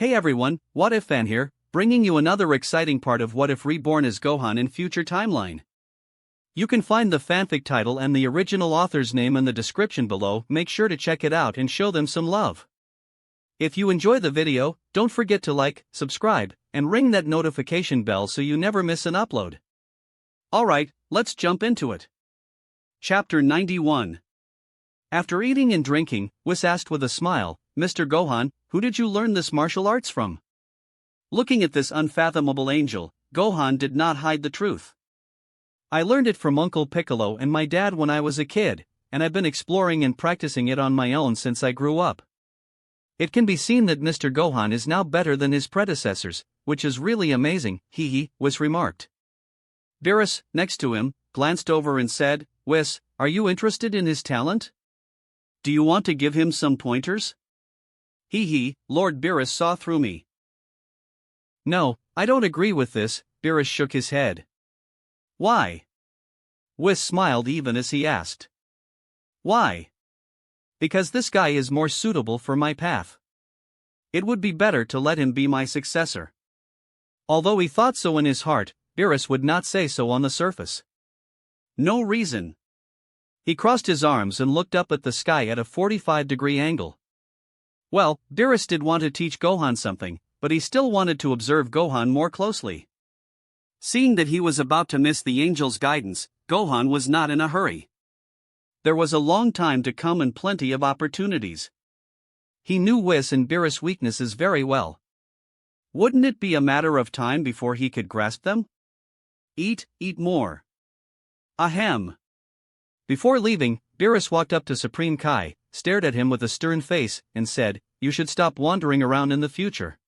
Hey everyone, What If Fan here, bringing you another exciting part of What If Reborn as Gohan in future timeline. You can find the fanfic title and the original author's name in the description below. Make sure to check it out and show them some love. If you enjoy the video, don't forget to like, subscribe, and ring that notification bell so you never miss an upload. Alright, let's jump into it. Chapter 91. After eating and drinking, Whis asked with a smile, "Mr. Gohan, who did you learn this martial arts from?" Looking at this unfathomable angel, Gohan did not hide the truth. "I learned it from Uncle Piccolo and my dad when I was a kid, and I've been exploring and practicing it on my own since I grew up." It can be seen that Mr. Gohan is now better than his predecessors, which is really amazing, Whis remarked. Beerus, next to him, glanced over and said, "Whis, are you interested in his talent? Do you want to give him some pointers?" Lord Beerus saw through me. "No, I don't agree with this," Beerus shook his head. "Why?" Whis smiled even as he asked. "Why?" "Because this guy is more suitable for my path. It would be better to let him be my successor." Although he thought so in his heart, Beerus would not say so on the surface. "No reason." He crossed his arms and looked up at the sky at a 45-degree angle. Well, Beerus did want to teach Gohan something, but he still wanted to observe Gohan more closely. Seeing that he was about to miss the angel's guidance, Gohan was not in a hurry. There was a long time to come and plenty of opportunities. He knew Whis and Beerus' weaknesses very well. Wouldn't it be a matter of time before he could grasp them? Eat more. Ahem. Before leaving, Beerus walked up to Supreme Kai, stared at him with a stern face, and said, "You should stop wandering around in the future.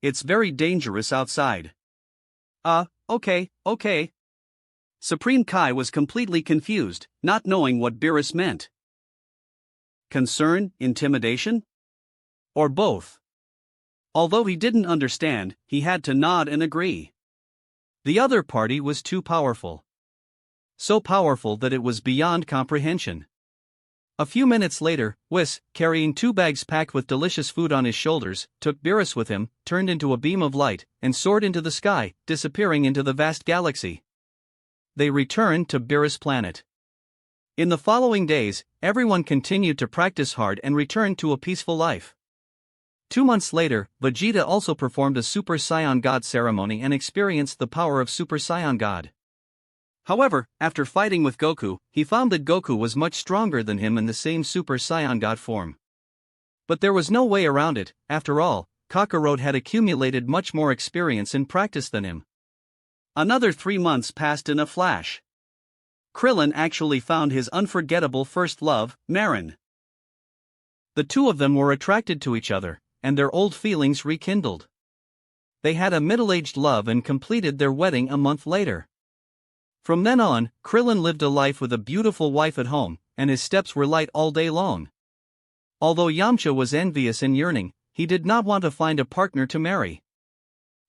It's very dangerous outside." Okay. Supreme Kai was completely confused, not knowing what Beerus meant. Concern, intimidation? Or both? Although he didn't understand, he had to nod and agree. The other party was too powerful. So powerful that it was beyond comprehension. A few minutes later, Whis, carrying 2 bags packed with delicious food on his shoulders, took Beerus with him, turned into a beam of light, and soared into the sky, disappearing into the vast galaxy. They returned to Beerus' planet. In the following days, everyone continued to practice hard and returned to a peaceful life. 2 months later, Vegeta also performed a Super Saiyan God ceremony and experienced the power of Super Saiyan God. However, after fighting with Goku, he found that Goku was much stronger than him in the same Super Saiyan God form. But there was no way around it. After all, Kakarot had accumulated much more experience and practice than him. Another 3 months passed in a flash. Krillin actually found his unforgettable first love, Marin. The two of them were attracted to each other, and their old feelings rekindled. They had a middle-aged love and completed their wedding a month later. From then on, Krillin lived a life with a beautiful wife at home, and his steps were light all day long. Although Yamcha was envious and yearning, he did not want to find a partner to marry.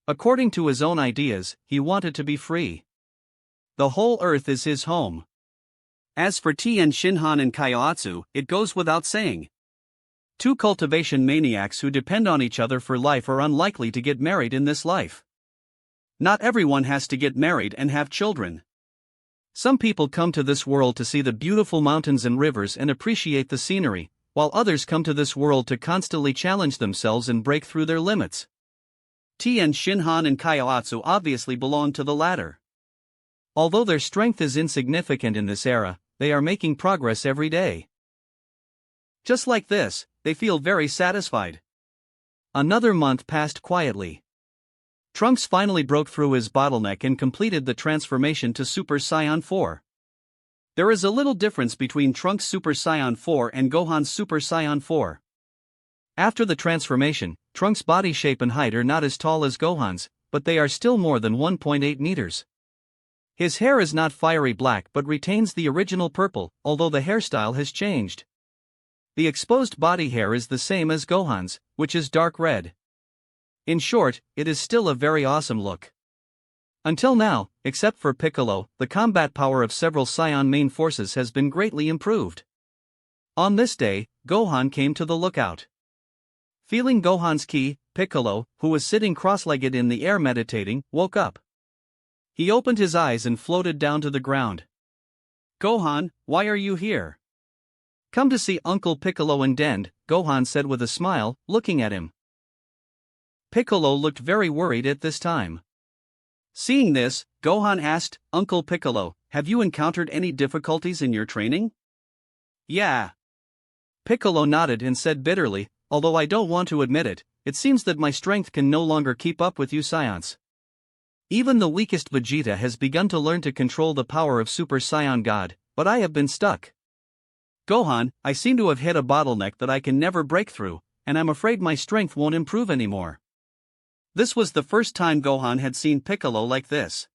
According to his own ideas, he wanted to be free. The whole earth is his home. As for Tien Shinhan and Kaiotsu, it goes without saying. 2 cultivation maniacs who depend on each other for life are unlikely to get married in this life. Not everyone has to get married and have children. Some people come to this world to see the beautiful mountains and rivers and appreciate the scenery, while others come to this world to constantly challenge themselves and break through their limits. Tien Shinhan and Kaiotsu obviously belong to the latter. Although their strength is insignificant in this era, they are making progress every day. Just like this, they feel very satisfied. Another month passed quietly. Trunks finally broke through his bottleneck and completed the transformation to Super Saiyan 4. There is a little difference between Trunks' Super Saiyan 4 and Gohan's Super Saiyan 4. After the transformation, Trunks' body shape and height are not as tall as Gohan's, but they are still more than 1.8 meters. His hair is not fiery black but retains the original purple, although the hairstyle has changed. The exposed body hair is the same as Gohan's, which is dark red. In short, it is still a very awesome look. Until now, except for Piccolo, the combat power of several Saiyan main forces has been greatly improved. On this day, Gohan came to the lookout. Feeling Gohan's ki, Piccolo, who was sitting cross-legged in the air meditating, woke up. He opened his eyes and floated down to the ground. Gohan, why are you here? Come to see Uncle Piccolo and Dend, Gohan said with a smile, looking at him. Piccolo looked very worried at this time. Seeing this, Gohan asked, Uncle Piccolo, have you encountered any difficulties in your training? Yeah. Piccolo nodded and said bitterly, although I don't want to admit it, it seems that my strength can no longer keep up with you Saiyans. Even the weakest Vegeta has begun to learn to control the power of Super Saiyan God, but I have been stuck. Gohan, I seem to have hit a bottleneck that I can never break through, and I'm afraid my strength won't improve anymore. This was the first time Gohan had seen Piccolo like this.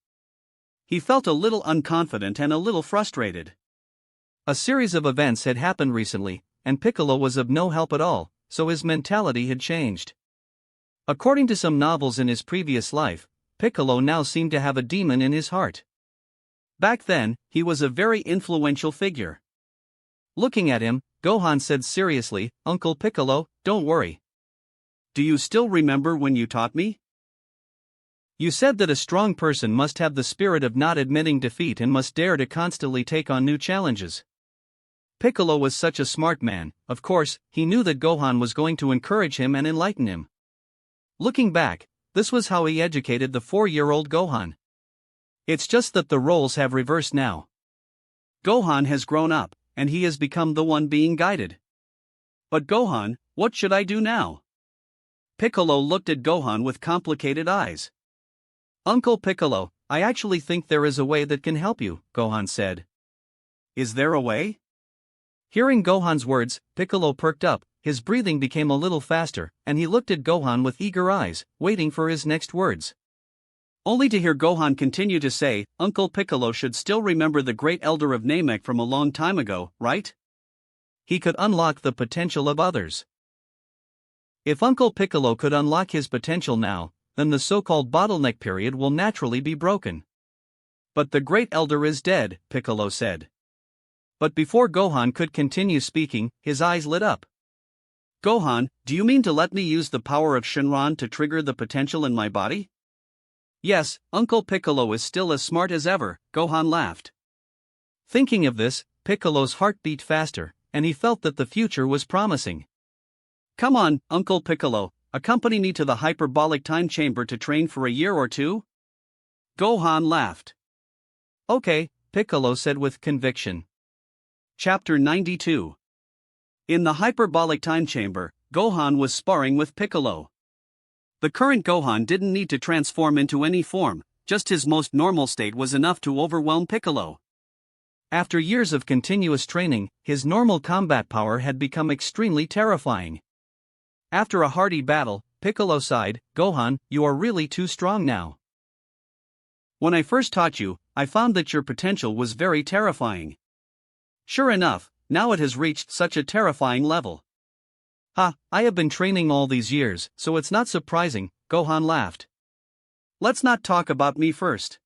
He felt a little unconfident and a little frustrated. A series of events had happened recently, and Piccolo was of no help at all, so his mentality had changed. According to some novels in his previous life, Piccolo now seemed to have a demon in his heart. Back then, he was a very influential figure. Looking at him, Gohan said seriously, Uncle Piccolo, don't worry. Do you still remember when you taught me? You said that a strong person must have the spirit of not admitting defeat and must dare to constantly take on new challenges. Piccolo was such a smart man, of course, he knew that Gohan was going to encourage him and enlighten him. Looking back, this was how he educated the 4-year-old Gohan. It's just that the roles have reversed now. Gohan has grown up, and he has become the one being guided. But Gohan, what should I do now? Piccolo looked at Gohan with complicated eyes. Uncle Piccolo, I actually think there is a way that can help you, Gohan said. Is there a way? Hearing Gohan's words, Piccolo perked up, his breathing became a little faster, and he looked at Gohan with eager eyes, waiting for his next words. Only to hear Gohan continue to say, Uncle Piccolo should still remember the great elder of Namek from a long time ago, right? He could unlock the potential of others. If Uncle Piccolo could unlock his potential now, then the so-called bottleneck period will naturally be broken. But the great elder is dead, Piccolo said. But before Gohan could continue speaking, his eyes lit up. Gohan, do you mean to let me use the power of Shenron to trigger the potential in my body? Yes, Uncle Piccolo is still as smart as ever, Gohan laughed. Thinking of this, Piccolo's heart beat faster, and he felt that the future was promising. Come on, Uncle Piccolo, accompany me to the hyperbolic time chamber to train for a year or two? Gohan laughed. Okay, Piccolo said with conviction. Chapter 92. In the hyperbolic time chamber, Gohan was sparring with Piccolo. The current Gohan didn't need to transform into any form, just his most normal state was enough to overwhelm Piccolo. After years of continuous training, his normal combat power had become extremely terrifying. After a hearty battle, Piccolo sighed, Gohan, you are really too strong now. When I first taught you, I found that your potential was very terrifying. Sure enough, now it has reached such a terrifying level. Ha, I have been training all these years, so it's not surprising, Gohan laughed. Let's not talk about me first.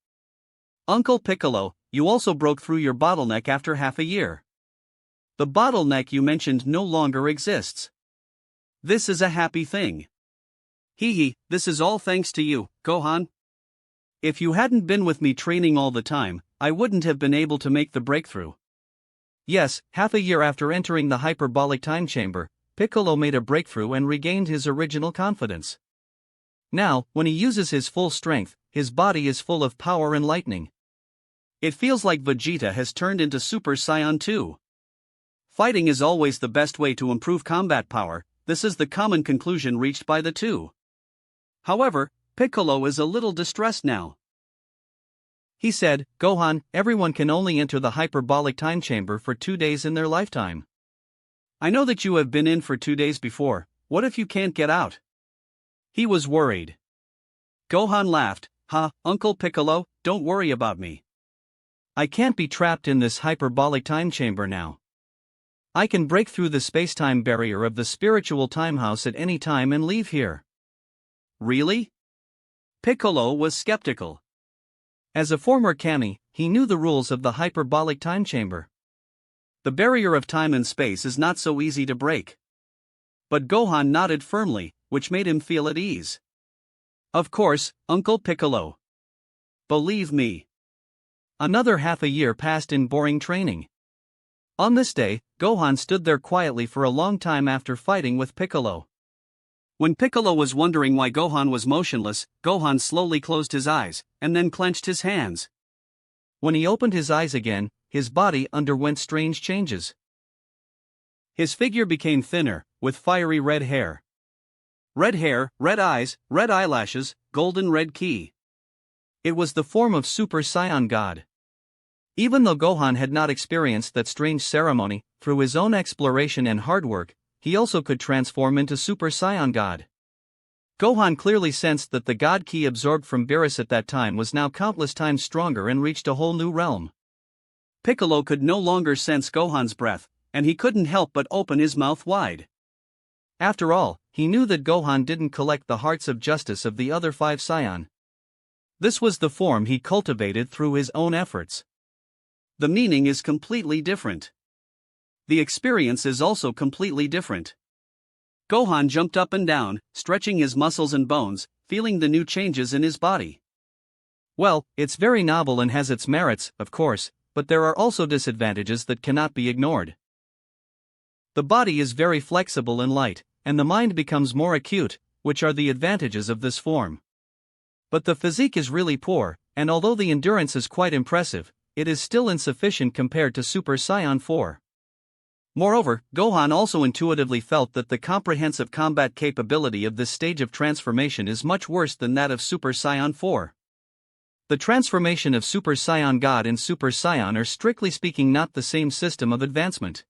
Uncle Piccolo, you also broke through your bottleneck after half a year. The bottleneck you mentioned no longer exists. This is a happy thing. Hee hee, this is all thanks to you, Gohan. If you hadn't been with me training all the time, I wouldn't have been able to make the breakthrough. Yes, half a year after entering the hyperbolic time chamber, Piccolo made a breakthrough and regained his original confidence. Now, when he uses his full strength, his body is full of power and lightning. It feels like Vegeta has turned into Super Saiyan 2. Fighting is always the best way to improve combat power. This is the common conclusion reached by the two. However, Piccolo is a little distressed now. He said, Gohan, everyone can only enter the hyperbolic time chamber for 2 days in their lifetime. I know that you have been in for 2 days before, what if you can't get out? He was worried. Gohan laughed, Uncle Piccolo, don't worry about me. I can't be trapped in this hyperbolic time chamber now. I can break through the space-time barrier of the spiritual time house at any time and leave here. Really? Piccolo was skeptical. As a former Kami, he knew the rules of the hyperbolic time chamber. The barrier of time and space is not so easy to break. But Gohan nodded firmly, which made him feel at ease. Of course, Uncle Piccolo. Believe me. Another half a year passed in boring training. On this day, Gohan stood there quietly for a long time after fighting with Piccolo. When Piccolo was wondering why Gohan was motionless, Gohan slowly closed his eyes, and then clenched his hands. When he opened his eyes again, his body underwent strange changes. His figure became thinner, with fiery red hair. Red hair, red eyes, red eyelashes, golden red ki. It was the form of Super Saiyan God. Even though Gohan had not experienced that strange ceremony, through his own exploration and hard work, he also could transform into Super Saiyan God. Gohan clearly sensed that the God Ki absorbed from Beerus at that time was now countless times stronger and reached a whole new realm. Piccolo could no longer sense Gohan's breath, and he couldn't help but open his mouth wide. After all, he knew that Gohan didn't collect the hearts of justice of the other 5 Saiyan. This was the form he cultivated through his own efforts. The meaning is completely different. The experience is also completely different. Gohan jumped up and down, stretching his muscles and bones, feeling the new changes in his body. Well, it's very novel and has its merits, of course, but there are also disadvantages that cannot be ignored. The body is very flexible and light, and the mind becomes more acute, which are the advantages of this form. But the physique is really poor, and although the endurance is quite impressive, it is still insufficient compared to Super Saiyan 4. Moreover, Gohan also intuitively felt that the comprehensive combat capability of this stage of transformation is much worse than that of Super Saiyan 4. The transformation of Super Saiyan God and Super Saiyan are strictly speaking not the same system of advancement.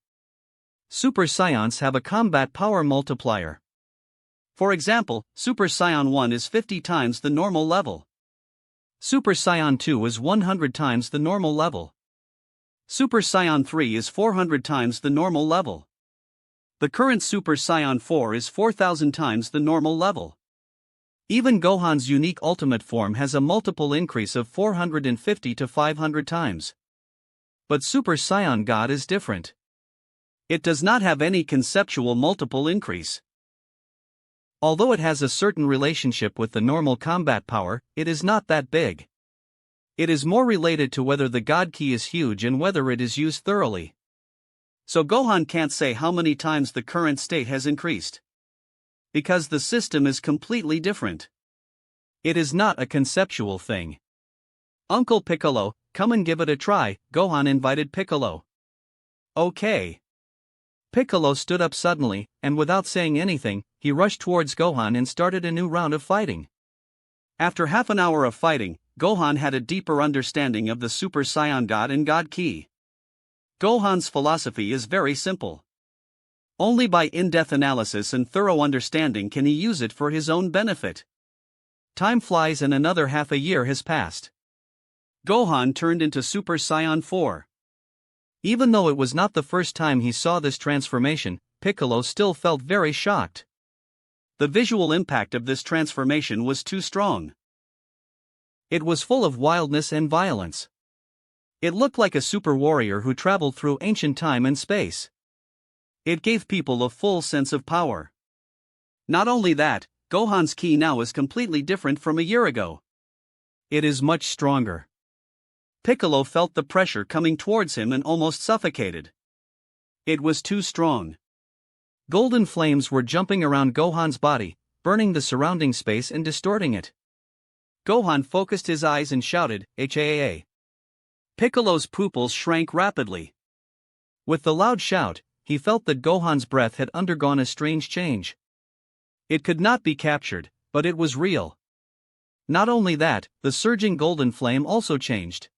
Super Saiyans have a combat power multiplier. For example, Super Saiyan 1 is 50 times the normal level. Super Saiyan 2 is 100 times the normal level. Super Saiyan 3 is 400 times the normal level. The current Super Saiyan 4 is 4,000 times the normal level. Even Gohan's unique ultimate form has a multiple increase of 450 to 500 times. But Super Saiyan God is different. It does not have any conceptual multiple increase. Although it has a certain relationship with the normal combat power, it is not that big. It is more related to whether the God Ki is huge and whether it is used thoroughly. So Gohan can't say how many times the current state has increased. Because the system is completely different. It is not a conceptual thing. Uncle Piccolo, come and give it a try, Gohan invited Piccolo. Okay. Piccolo stood up suddenly, and without saying anything, he rushed towards Gohan and started a new round of fighting. After half an hour of fighting, Gohan had a deeper understanding of the Super Saiyan God and God Ki. Gohan's philosophy is very simple. Only by in-depth analysis and thorough understanding can he use it for his own benefit. Time flies and another half a year has passed. Gohan turned into Super Saiyan 4. Even though it was not the first time he saw this transformation, Piccolo still felt very shocked. The visual impact of this transformation was too strong. It was full of wildness and violence. It looked like a super warrior who traveled through ancient time and space. It gave people a full sense of power. Not only that, Gohan's ki now is completely different from a year ago. It is much stronger. Piccolo felt the pressure coming towards him and almost suffocated. It was too strong. Golden flames were jumping around Gohan's body, burning the surrounding space and distorting it. Gohan focused his eyes and shouted, "Haa!" Piccolo's pupils shrank rapidly. With the loud shout, he felt that Gohan's breath had undergone a strange change. It could not be captured, but it was real. Not only that, the surging golden flame also changed.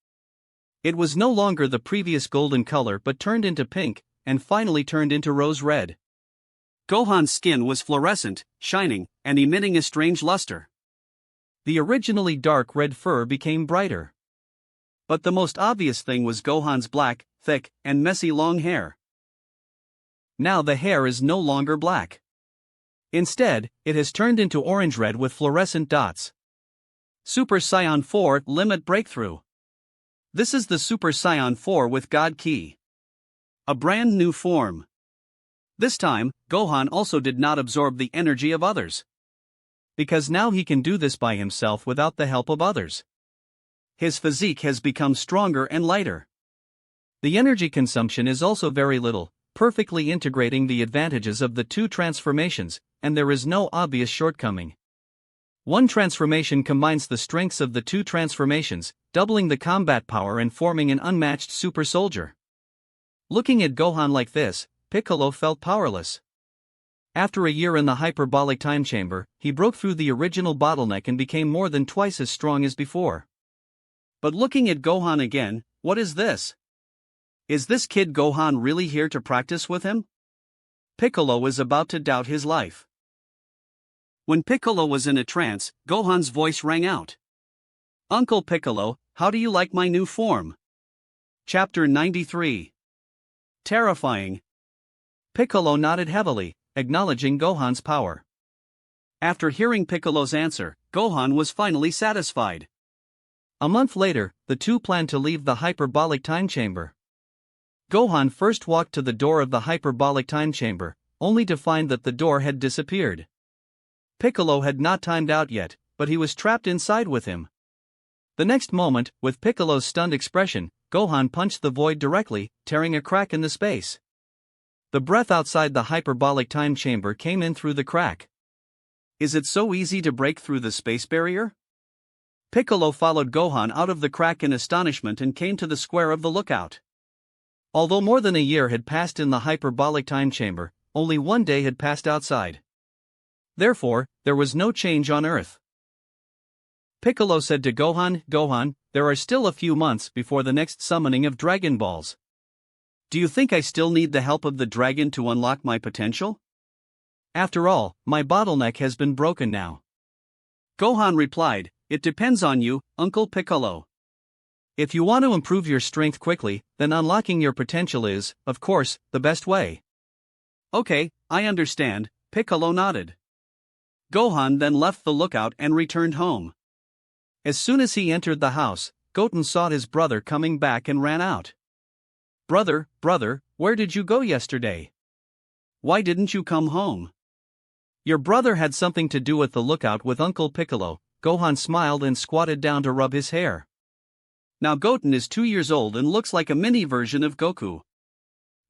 It was no longer the previous golden color but turned into pink, and finally turned into rose red. Gohan's skin was fluorescent, shining, and emitting a strange luster. The originally dark red fur became brighter. But the most obvious thing was Gohan's black, thick, and messy long hair. Now the hair is no longer black. Instead, it has turned into orange-red with fluorescent dots. Super Saiyan 4 Limit Breakthrough. This is the Super Saiyan 4 with God Ki. A brand new form. This time, Gohan also did not absorb the energy of others. because now he can do this by himself without the help of others. His physique has become stronger and lighter. The energy consumption is also very little, perfectly integrating the advantages of the two transformations, and there is no obvious shortcoming. One transformation combines the strengths of the two transformations, doubling the combat power and forming an unmatched super soldier. Looking at Gohan like this, Piccolo felt powerless. After a year in the hyperbolic time chamber, he broke through the original bottleneck and became more than twice as strong as before. But looking at Gohan again, what is this? Is this kid Gohan really here to practice with him? Piccolo is about to doubt his life. When Piccolo was in a trance, Gohan's voice rang out. Uncle Piccolo, how do you like my new form? Chapter 93. Terrifying. Piccolo nodded heavily, acknowledging Gohan's power. After hearing Piccolo's answer, Gohan was finally satisfied. A month later, the two planned to leave the hyperbolic time chamber. Gohan first walked to the door of the hyperbolic time chamber, only to find that the door had disappeared. Piccolo had not timed out yet, but he was trapped inside with him. The next moment, with Piccolo's stunned expression, Gohan punched the void directly, tearing a crack in the space. The breath outside the hyperbolic time chamber came in through the crack. Is it so easy to break through the space barrier? Piccolo followed Gohan out of the crack in astonishment and came to the square of the lookout. Although more than a year had passed in the hyperbolic time chamber, only one day had passed outside. Therefore, there was no change on Earth. Piccolo said to Gohan, Gohan, there are still a few months before the next summoning of Dragon Balls. Do you think I still need the help of the dragon to unlock my potential? After all, my bottleneck has been broken now. Gohan replied, it depends on you, Uncle Piccolo. If you want to improve your strength quickly, then unlocking your potential is, of course, the best way. Okay, I understand, Piccolo nodded. Gohan then left the lookout and returned home. As soon as he entered the house, Goten saw his brother coming back and ran out. Brother, where did you go yesterday? Why didn't you come home? Your brother had something to do at the lookout with Uncle Piccolo. Gohan smiled and squatted down to rub his hair. Now Goten is 2 years old and looks like a mini version of Goku.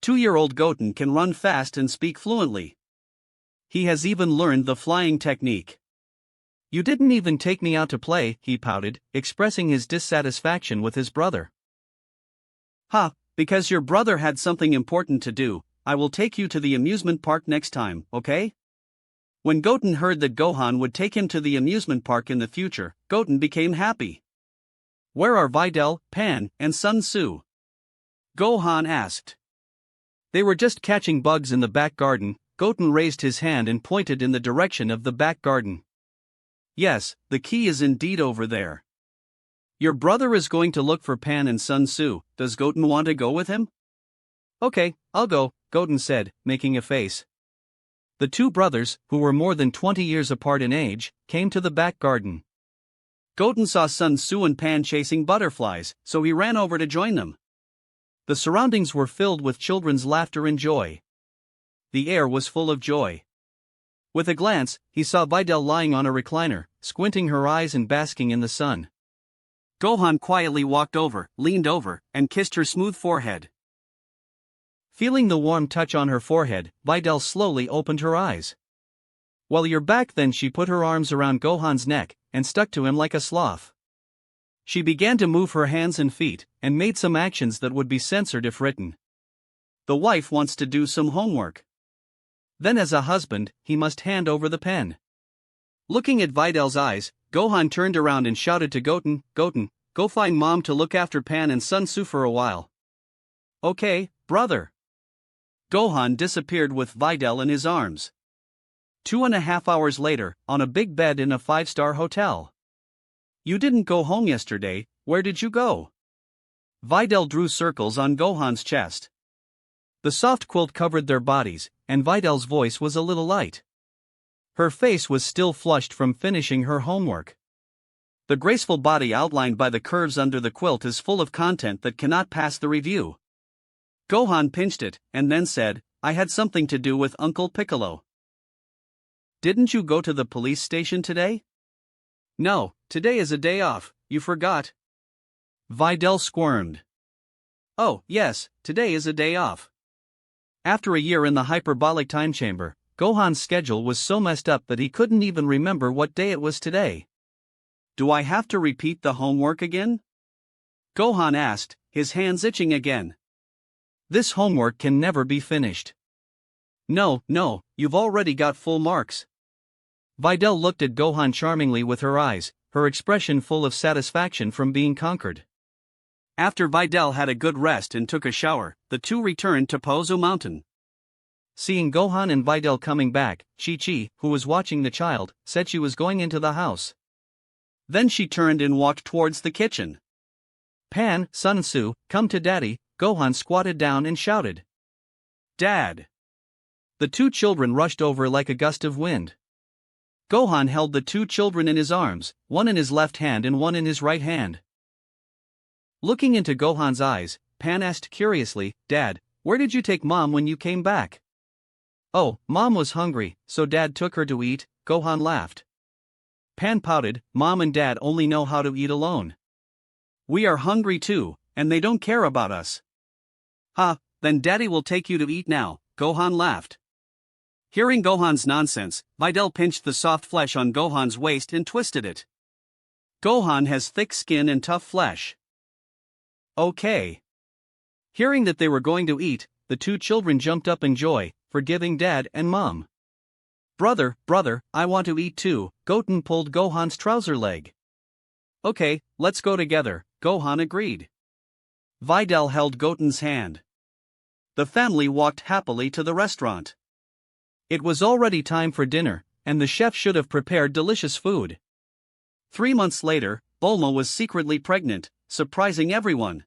2-year-old Goten can run fast and speak fluently. He has even learned the flying technique. You didn't even take me out to play, he pouted, expressing his dissatisfaction with his brother. Because your brother had something important to do, I will take you to the amusement park next time, okay? When Goten heard that Gohan would take him to the amusement park in the future, Goten became happy. Where are Videl, Pan, and Sun Tzu? Gohan asked. They were just catching bugs in the back garden. Goten raised his hand and pointed in the direction of the back garden. Yes, the key is indeed over there. Your brother is going to look for Pan and Sun Tzu. Does Goten want to go with him? Okay, I'll go, Goten said, making a face. The two brothers, who were more than 20 years apart in age, came to the back garden. Goten saw Sun Tzu and Pan chasing butterflies, so he ran over to join them. The surroundings were filled with children's laughter and joy. The air was full of joy. With a glance, he saw Videl lying on a recliner, squinting her eyes and basking in the sun. Gohan quietly walked over, leaned over, and kissed her smooth forehead. Feeling the warm touch on her forehead, Videl slowly opened her eyes. While you're back then, she put her arms around Gohan's neck, and stuck to him like a sloth. She began to move her hands and feet, and made some actions that would be censored if written. The wife wants to do some homework. Then as a husband, he must hand over the pen. Looking at Videl's eyes, Gohan turned around and shouted to Goten, Goten, go find Mom to look after Pan and Sun Tzu for a while. Okay, brother. Gohan disappeared with Videl in his arms. 2.5 hours later, on a big bed in a 5-star hotel. You didn't go home yesterday, where did you go? Videl drew circles on Gohan's chest. The soft quilt covered their bodies, and Videl's voice was a little light. Her face was still flushed from finishing her homework. The graceful body outlined by the curves under the quilt is full of content that cannot pass the review. Gohan pinched it, and then said, I had something to do with Uncle Piccolo. Didn't you go to the police station today? No, today is a day off, you forgot. Videl squirmed. Oh, yes, today is a day off. After a year in the hyperbolic time chamber, Gohan's schedule was so messed up that he couldn't even remember what day it was today. Do I have to repeat the homework again? Gohan asked, his hands itching again. This homework can never be finished. No, you've already got full marks. Videl looked at Gohan charmingly with her eyes, her expression full of satisfaction from being conquered. After Videl had a good rest and took a shower, the two returned to Pozo Mountain. Seeing Gohan and Videl coming back, Chi-Chi, who was watching the child, said she was going into the house. Then she turned and walked towards the kitchen. Pan, Sun-Su, come to Daddy. Gohan squatted down and shouted. Dad! The two children rushed over like a gust of wind. Gohan held the two children in his arms, one in his left hand and one in his right hand. Looking into Gohan's eyes, Pan asked curiously, Dad, where did you take Mom when you came back? Oh, Mom was hungry, so Dad took her to eat, Gohan laughed. Pan pouted, Mom and Dad only know how to eat alone. We are hungry too, and they don't care about us. Then Daddy will take you to eat now, Gohan laughed. Hearing Gohan's nonsense, Videl pinched the soft flesh on Gohan's waist and twisted it. Gohan has thick skin and tough flesh. Okay. Hearing that they were going to eat, the two children jumped up in joy, forgiving Dad and Mom. Brother, I want to eat too, Goten pulled Gohan's trouser leg. Okay, let's go together, Gohan agreed. Videl held Goten's hand. The family walked happily to the restaurant. It was already time for dinner, and the chef should have prepared delicious food. 3 months later, Bulma was secretly pregnant, surprising everyone.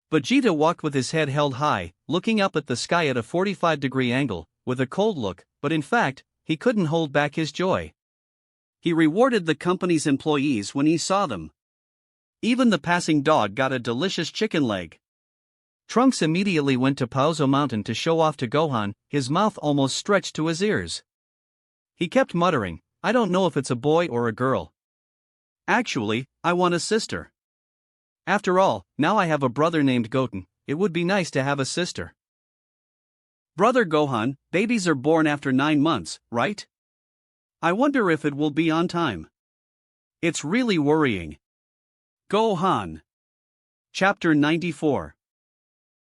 Vegeta walked with his head held high, looking up at the sky at a 45-degree angle, with a cold look, but in fact, he couldn't hold back his joy. He rewarded the company's employees when he saw them. Even the passing dog got a delicious chicken leg. Trunks immediately went to Pozo Mountain to show off to Gohan, his mouth almost stretched to his ears. He kept muttering, I don't know if it's a boy or a girl. Actually, I want a sister. After all, now I have a brother named Goten, it would be nice to have a sister. Brother Gohan, babies are born after 9 months, right? I wonder if it will be on time. It's really worrying. Gohan. Chapter 94.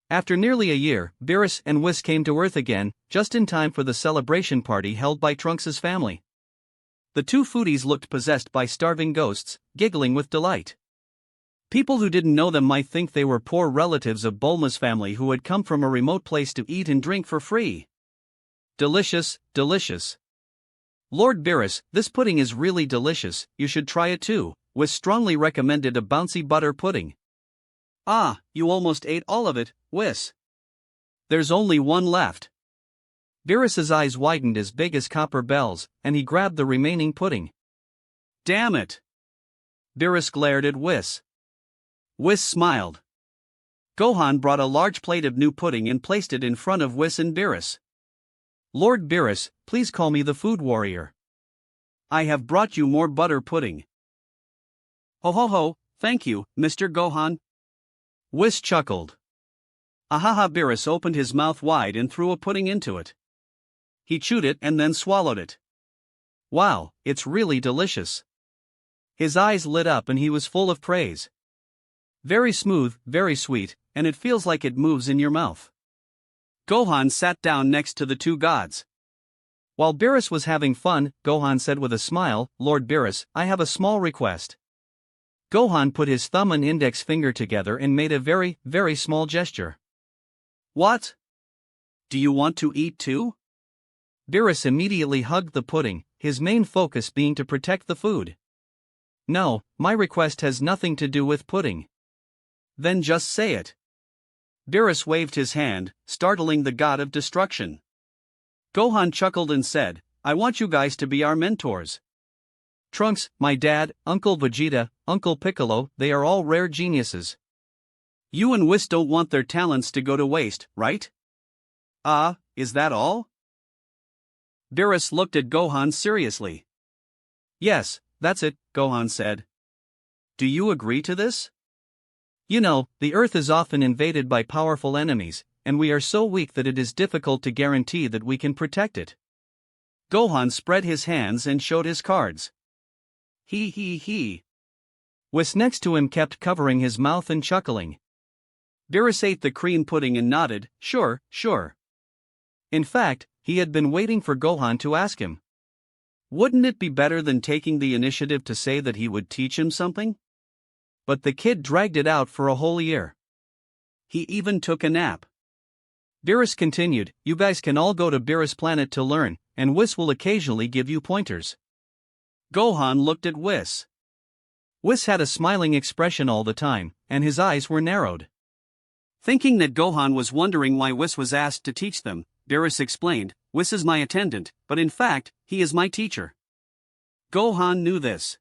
After nearly a year, Beerus and Whis came to Earth again, just in time for the celebration party held by Trunks' family. The two foodies looked possessed by starving ghosts, giggling with delight. People who didn't know them might think they were poor relatives of Bulma's family who had come from a remote place to eat and drink for free. Delicious, delicious. Lord Beerus, this pudding is really delicious, you should try it too, Whis strongly recommended a bouncy butter pudding. Ah, you almost ate all of it, Whis. There's only one left. Beerus's eyes widened as big as copper bells, and he grabbed the remaining pudding. Damn it! Beerus glared at Whis. Whis smiled. Gohan brought a large plate of new pudding and placed it in front of Whis and Beerus. Lord Beerus, please call me the food warrior. I have brought you more butter pudding. Ho ho ho, thank you, Mr. Gohan. Whis chuckled. Ahaha! Beerus opened his mouth wide and threw a pudding into it. He chewed it and then swallowed it. Wow, it's really delicious. His eyes lit up and he was full of praise. Very smooth, very sweet, and it feels like it moves in your mouth. Gohan sat down next to the two gods. While Beerus was having fun, Gohan said with a smile, Lord Beerus, I have a small request. Gohan put his thumb and index finger together and made a very, very small gesture. What? Do you want to eat too? Beerus immediately hugged the pudding, his main focus being to protect the food. No, my request has nothing to do with pudding. Then just say it. Beerus waved his hand, startling the god of destruction. Gohan chuckled and said, I want you guys to be our mentors. Trunks, my dad, Uncle Vegeta, Uncle Piccolo, they are all rare geniuses. You and Whis don't want their talents to go to waste, right? Is that all? Beerus looked at Gohan seriously. Yes, that's it, Gohan said. Do you agree to this? You know, the Earth is often invaded by powerful enemies, and we are so weak that it is difficult to guarantee that we can protect it. Gohan spread his hands and showed his cards. He. Whis next to him kept covering his mouth and chuckling. Beerus ate the cream pudding and nodded, sure. In fact, he had been waiting for Gohan to ask him. Wouldn't it be better than taking the initiative to say that he would teach him something? But the kid dragged it out for a whole year. He even took a nap. Beerus continued, you guys can all go to Beerus Planet to learn, and Whis will occasionally give you pointers. Gohan looked at Whis. Whis had a smiling expression all the time, and his eyes were narrowed. Thinking that Gohan was wondering why Whis was asked to teach them, Beerus explained, Whis is my attendant, but in fact, he is my teacher. Gohan knew this.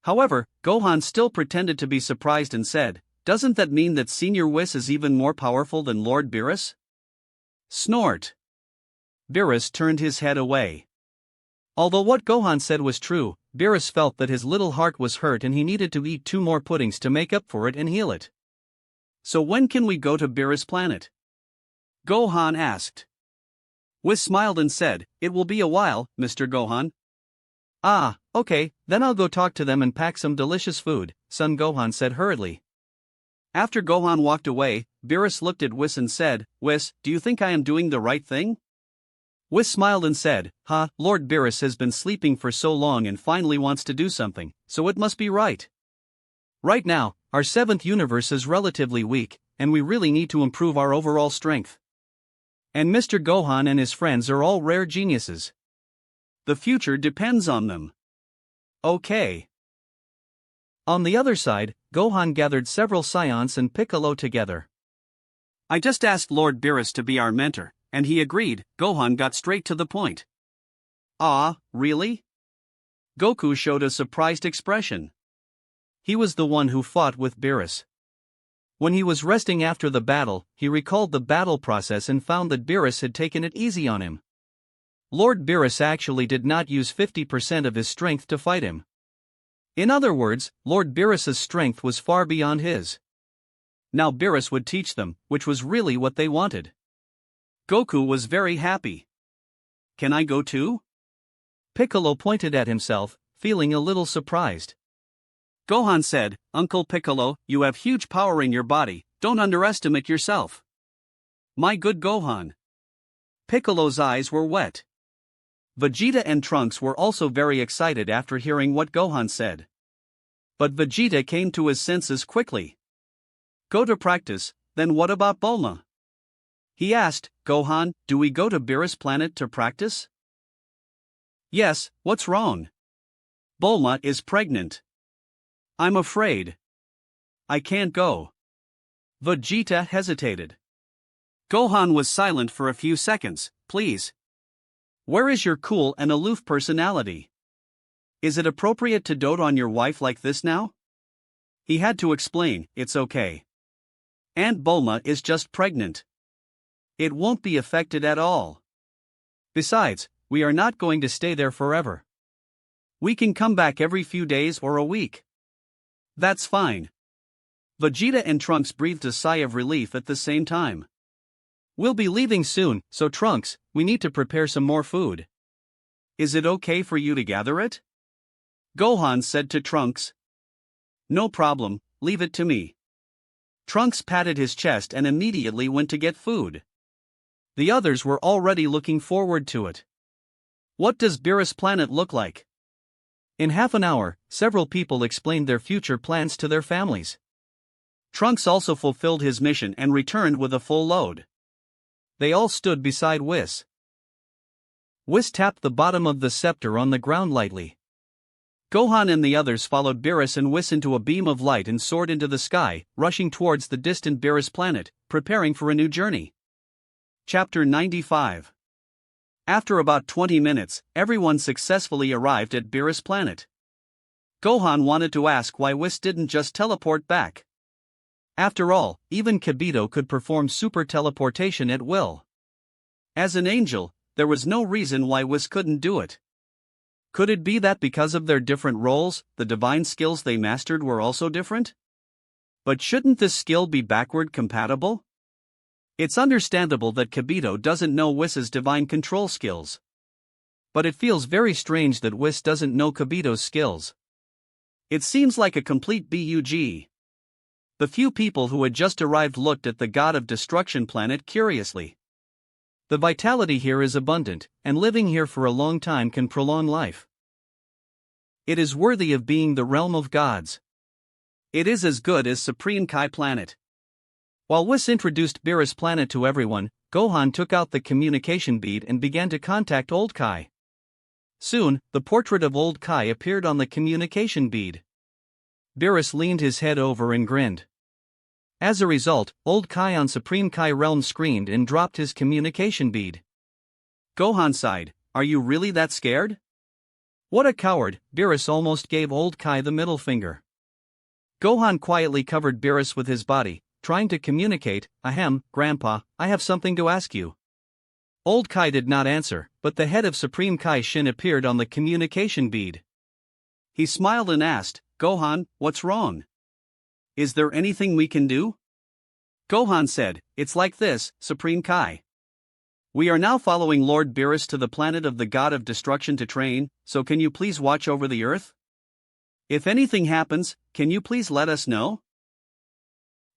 However, Gohan still pretended to be surprised and said, doesn't that mean that Senior Whis is even more powerful than Lord Beerus? Snort. Beerus turned his head away. Although what Gohan said was true, Beerus felt that his little heart was hurt and he needed to eat 2 more puddings to make up for it and heal it. So when can we go to Beerus Planet? Gohan asked. Whis smiled and said, it will be a while, Mr. Gohan. Ah, okay, then I'll go talk to them and pack some delicious food, son Gohan said hurriedly. After Gohan walked away, Beerus looked at Whis and said, Whis, do you think I am doing the right thing? Whis smiled and said, Lord Beerus has been sleeping for so long and finally wants to do something, so it must be right. Right now, our 7th universe is relatively weak, and we really need to improve our overall strength. And Mr. Gohan and his friends are all rare geniuses. The future depends on them. Okay. On the other side, Gohan gathered several Saiyans and Piccolo together. I just asked Lord Beerus to be our mentor, and he agreed. Gohan got straight to the point. Ah, really? Goku showed a surprised expression. He was the one who fought with Beerus. When he was resting after the battle, he recalled the battle process and found that Beerus had taken it easy on him. Lord Beerus actually did not use 50% of his strength to fight him. In other words, Lord Beerus's strength was far beyond his. Now Beerus would teach them, which was really what they wanted. Goku was very happy. Can I go too? Piccolo pointed at himself, feeling a little surprised. Gohan said, Uncle Piccolo, you have huge power in your body, don't underestimate yourself. My good Gohan. Piccolo's eyes were wet. Vegeta and Trunks were also very excited after hearing what Gohan said. But Vegeta came to his senses quickly. Go to practice, then what about Bulma? He asked, Gohan, do we go to Beerus Planet to practice? Yes, what's wrong? Bulma is pregnant. I'm afraid. I can't go. Vegeta hesitated. Gohan was silent for a few seconds. Please. Where is your cool and aloof personality? Is it appropriate to dote on your wife like this now? He had to explain, it's okay. Aunt Bulma is just pregnant. It won't be affected at all. Besides, we are not going to stay there forever. We can come back every few days or a week. That's fine. Vegeta and Trunks breathed a sigh of relief at the same time. We'll be leaving soon, so Trunks, we need to prepare some more food. Is it okay for you to gather it? Gohan said to Trunks. No problem, leave it to me. Trunks patted his chest and immediately went to get food. The others were already looking forward to it. What does Beerus Planet look like? In half an hour, several people explained their future plans to their families. Trunks also fulfilled his mission and returned with a full load. They all stood beside Whis. Whis tapped the bottom of the scepter on the ground lightly. Gohan and the others followed Beerus and Whis into a beam of light and soared into the sky, rushing towards the distant Beerus Planet, preparing for a new journey. Chapter 95. After about 20 minutes, everyone successfully arrived at Beerus Planet. Gohan wanted to ask why Whis didn't just teleport back. After all, even Kibito could perform super teleportation at will. As an angel, there was no reason why Whis couldn't do it. Could it be that because of their different roles, the divine skills they mastered were also different? But shouldn't this skill be backward compatible? It's understandable that Kibito doesn't know Whis's divine control skills. But it feels very strange that Whis doesn't know Kibito's skills. It seems like a complete bug. The few people who had just arrived looked at the God of Destruction planet curiously. The vitality here is abundant, and living here for a long time can prolong life. It is worthy of being the realm of gods. It is as good as Supreme Kai planet. While Whis introduced Beerus planet to everyone, Gohan took out the communication bead and began to contact Old Kai. Soon, the portrait of Old Kai appeared on the communication bead. Beerus leaned his head over and grinned. As a result, Old Kai on Supreme Kai realm screamed and dropped his communication bead. Gohan sighed, "Are you really that scared?" What a coward! Beerus almost gave Old Kai the middle finger. Gohan quietly covered Beerus with his body, trying to communicate, "Ahem, Grandpa, I have something to ask you." Old Kai did not answer, but the head of Supreme Kai Shin appeared on the communication bead. He smiled and asked, "Gohan, what's wrong? Is there anything we can do?" Gohan said, "It's like this, Supreme Kai. We are now following Lord Beerus to the planet of the God of Destruction to train, so can you please watch over the earth? If anything happens, can you please let us know?"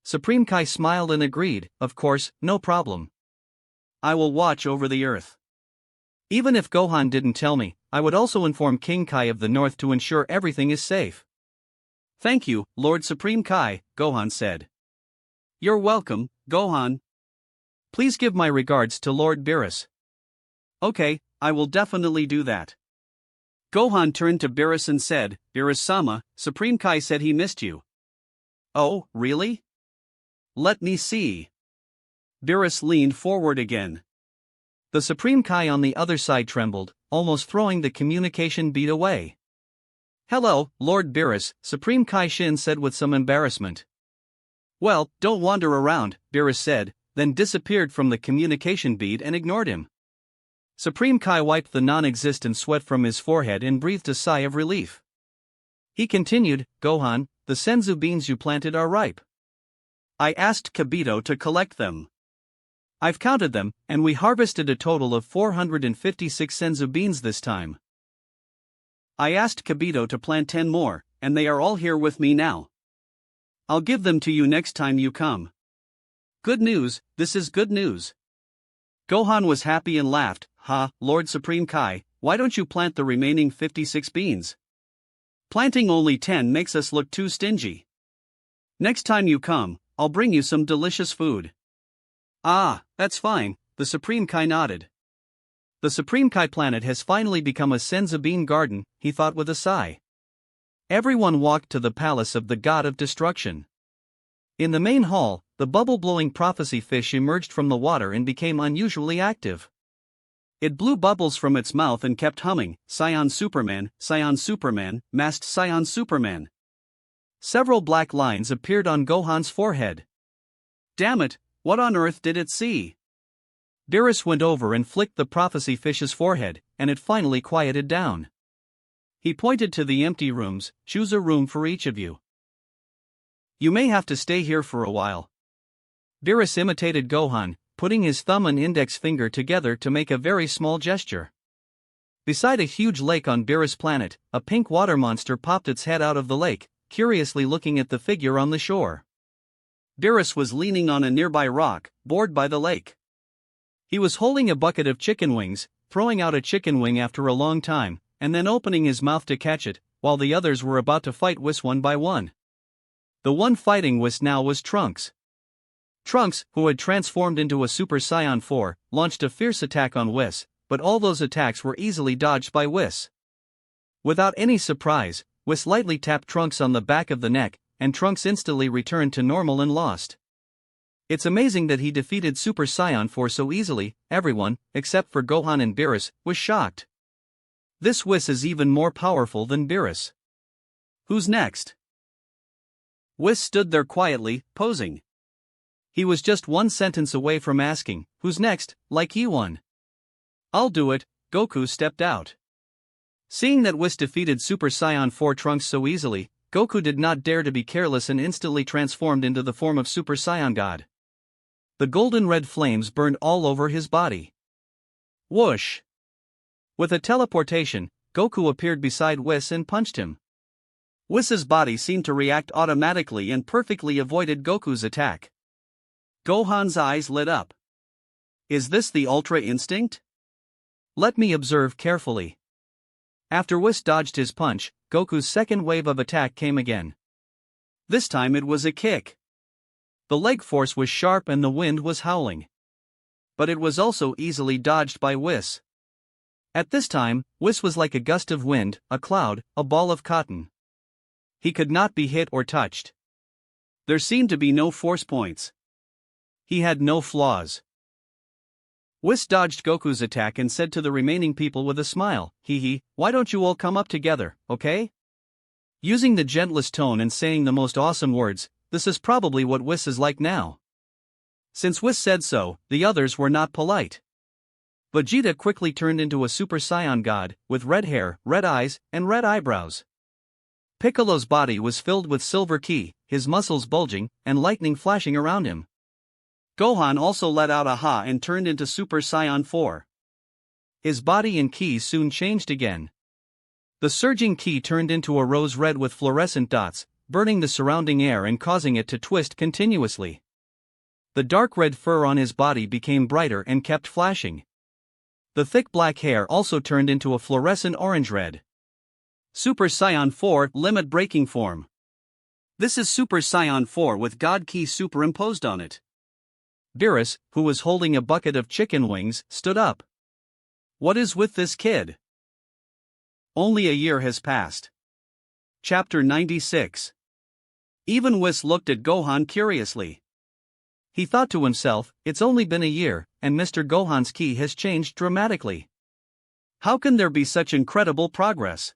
Supreme Kai smiled and agreed, "Of course, no problem. I will watch over the earth. Even if Gohan didn't tell me, I would also inform King Kai of the North to ensure everything is safe." "Thank you, Lord Supreme Kai," Gohan said. "You're welcome, Gohan. Please give my regards to Lord Beerus." "Okay, I will definitely do that." Gohan turned to Beerus and said, "Beerus-sama, Supreme Kai said he missed you." "Oh, really? Let me see." Beerus leaned forward again. The Supreme Kai on the other side trembled, almost throwing the communication bead away. "Hello, Lord Beerus," Supreme Kai Shin said with some embarrassment. "Well, don't wander around," Beerus said, then disappeared from the communication bead and ignored him. Supreme Kai wiped the non-existent sweat from his forehead and breathed a sigh of relief. He continued, "Gohan, the senzu beans you planted are ripe. I asked Kibito to collect them. I've counted them, and we harvested a total of 456 senzu beans this time. I asked Kibito to plant 10 more, and they are all here with me now. I'll give them to you next time you come." "Good news, this is good news." Gohan was happy and laughed, Lord Supreme Kai, why don't you plant the remaining 56 beans? Planting only 10 makes us look too stingy. Next time you come, I'll bring you some delicious food." "Ah, that's fine," the Supreme Kai nodded. The Supreme Kai planet has finally become a senzu bean garden, he thought with a sigh. Everyone walked to the palace of the God of Destruction. In the main hall, the bubble-blowing prophecy fish emerged from the water and became unusually active. It blew bubbles from its mouth and kept humming, Scion Superman, masked Scion Superman. Several black lines appeared on Gohan's forehead. Damn it, what on earth did it see? Beerus went over and flicked the prophecy fish's forehead, and it finally quieted down. He pointed to the empty rooms, "Choose a room for each of you. You may have to stay here for a while." Beerus imitated Gohan, putting his thumb and index finger together to make a very small gesture. Beside a huge lake on Beerus' planet, a pink water monster popped its head out of the lake, curiously looking at the figure on the shore. Beerus was leaning on a nearby rock, bored by the lake. He was holding a bucket of chicken wings, throwing out a chicken wing after a long time, and then opening his mouth to catch it, while the others were about to fight Whis one by one. The one fighting Whis now was Trunks. Trunks, who had transformed into a Super Saiyan 4, launched a fierce attack on Whis, but all those attacks were easily dodged by Whis. Without any surprise, Whis lightly tapped Trunks on the back of the neck, and Trunks instantly returned to normal and lost. It's amazing that he defeated Super Saiyan 4 so easily. Everyone, except for Gohan and Beerus, was shocked. This Whis is even more powerful than Beerus. Who's next? Whis stood there quietly, posing. He was just one sentence away from asking, "Who's next?" like Ewan. I'll do it, Goku stepped out. Seeing that Whis defeated Super Saiyan 4 Trunks so easily, Goku did not dare to be careless and instantly transformed into the form of Super Saiyan God. The golden red flames burned all over his body. Whoosh! With a teleportation, Goku appeared beside Whis and punched him. Whis' body seemed to react automatically and perfectly avoided Goku's attack. Gohan's eyes lit up. Is this the Ultra Instinct? Let me observe carefully. After Whis dodged his punch, Goku's second wave of attack came again. This time it was a kick. The leg force was sharp and the wind was howling. But it was also easily dodged by Whis. At this time, Whis was like a gust of wind, a cloud, a ball of cotton. He could not be hit or touched. There seemed to be no force points. He had no flaws. Whis dodged Goku's attack and said to the remaining people with a smile, "Hee, why don't you all come up together, okay?" Using the gentlest tone and saying the most awesome words, this is probably what Whis is like now. Since Whis said so, the others were not polite. Vegeta quickly turned into a Super Saiyan God, with red hair, red eyes, and red eyebrows. Piccolo's body was filled with silver ki, his muscles bulging, and lightning flashing around him. Gohan also let out a ha and turned into Super Saiyan 4. His body and ki soon changed again. The surging ki turned into a rose red with fluorescent dots, burning the surrounding air and causing it to twist continuously. The dark red fur on his body became brighter and kept flashing. The thick black hair also turned into a fluorescent orange red. Super Saiyan 4 Limit Breaking Form. This is Super Saiyan 4 with God Ki superimposed on it. Beerus, who was holding a bucket of chicken wings, stood up. What is with this kid? Only a year has passed. Chapter 96. Even Whis looked at Gohan curiously. He thought to himself, it's only been a year, and Mr. Gohan's ki has changed dramatically. How can there be such incredible progress?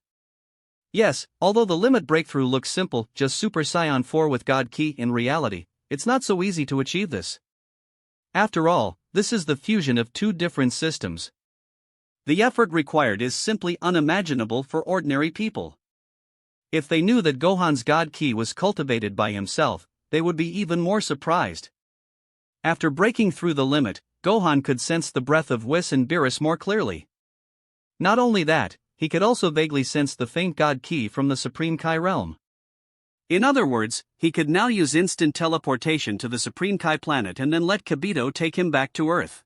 Yes, although the limit breakthrough looks simple, just Super Saiyan 4 with God Ki, in reality, it's not so easy to achieve this. After all, this is the fusion of two different systems. The effort required is simply unimaginable for ordinary people. If they knew that Gohan's God Ki was cultivated by himself, they would be even more surprised. After breaking through the limit, Gohan could sense the breath of Whis and Beerus more clearly. Not only that, he could also vaguely sense the faint God Ki from the Supreme Kai realm. In other words, he could now use instant teleportation to the Supreme Kai planet and then let Kibito take him back to Earth.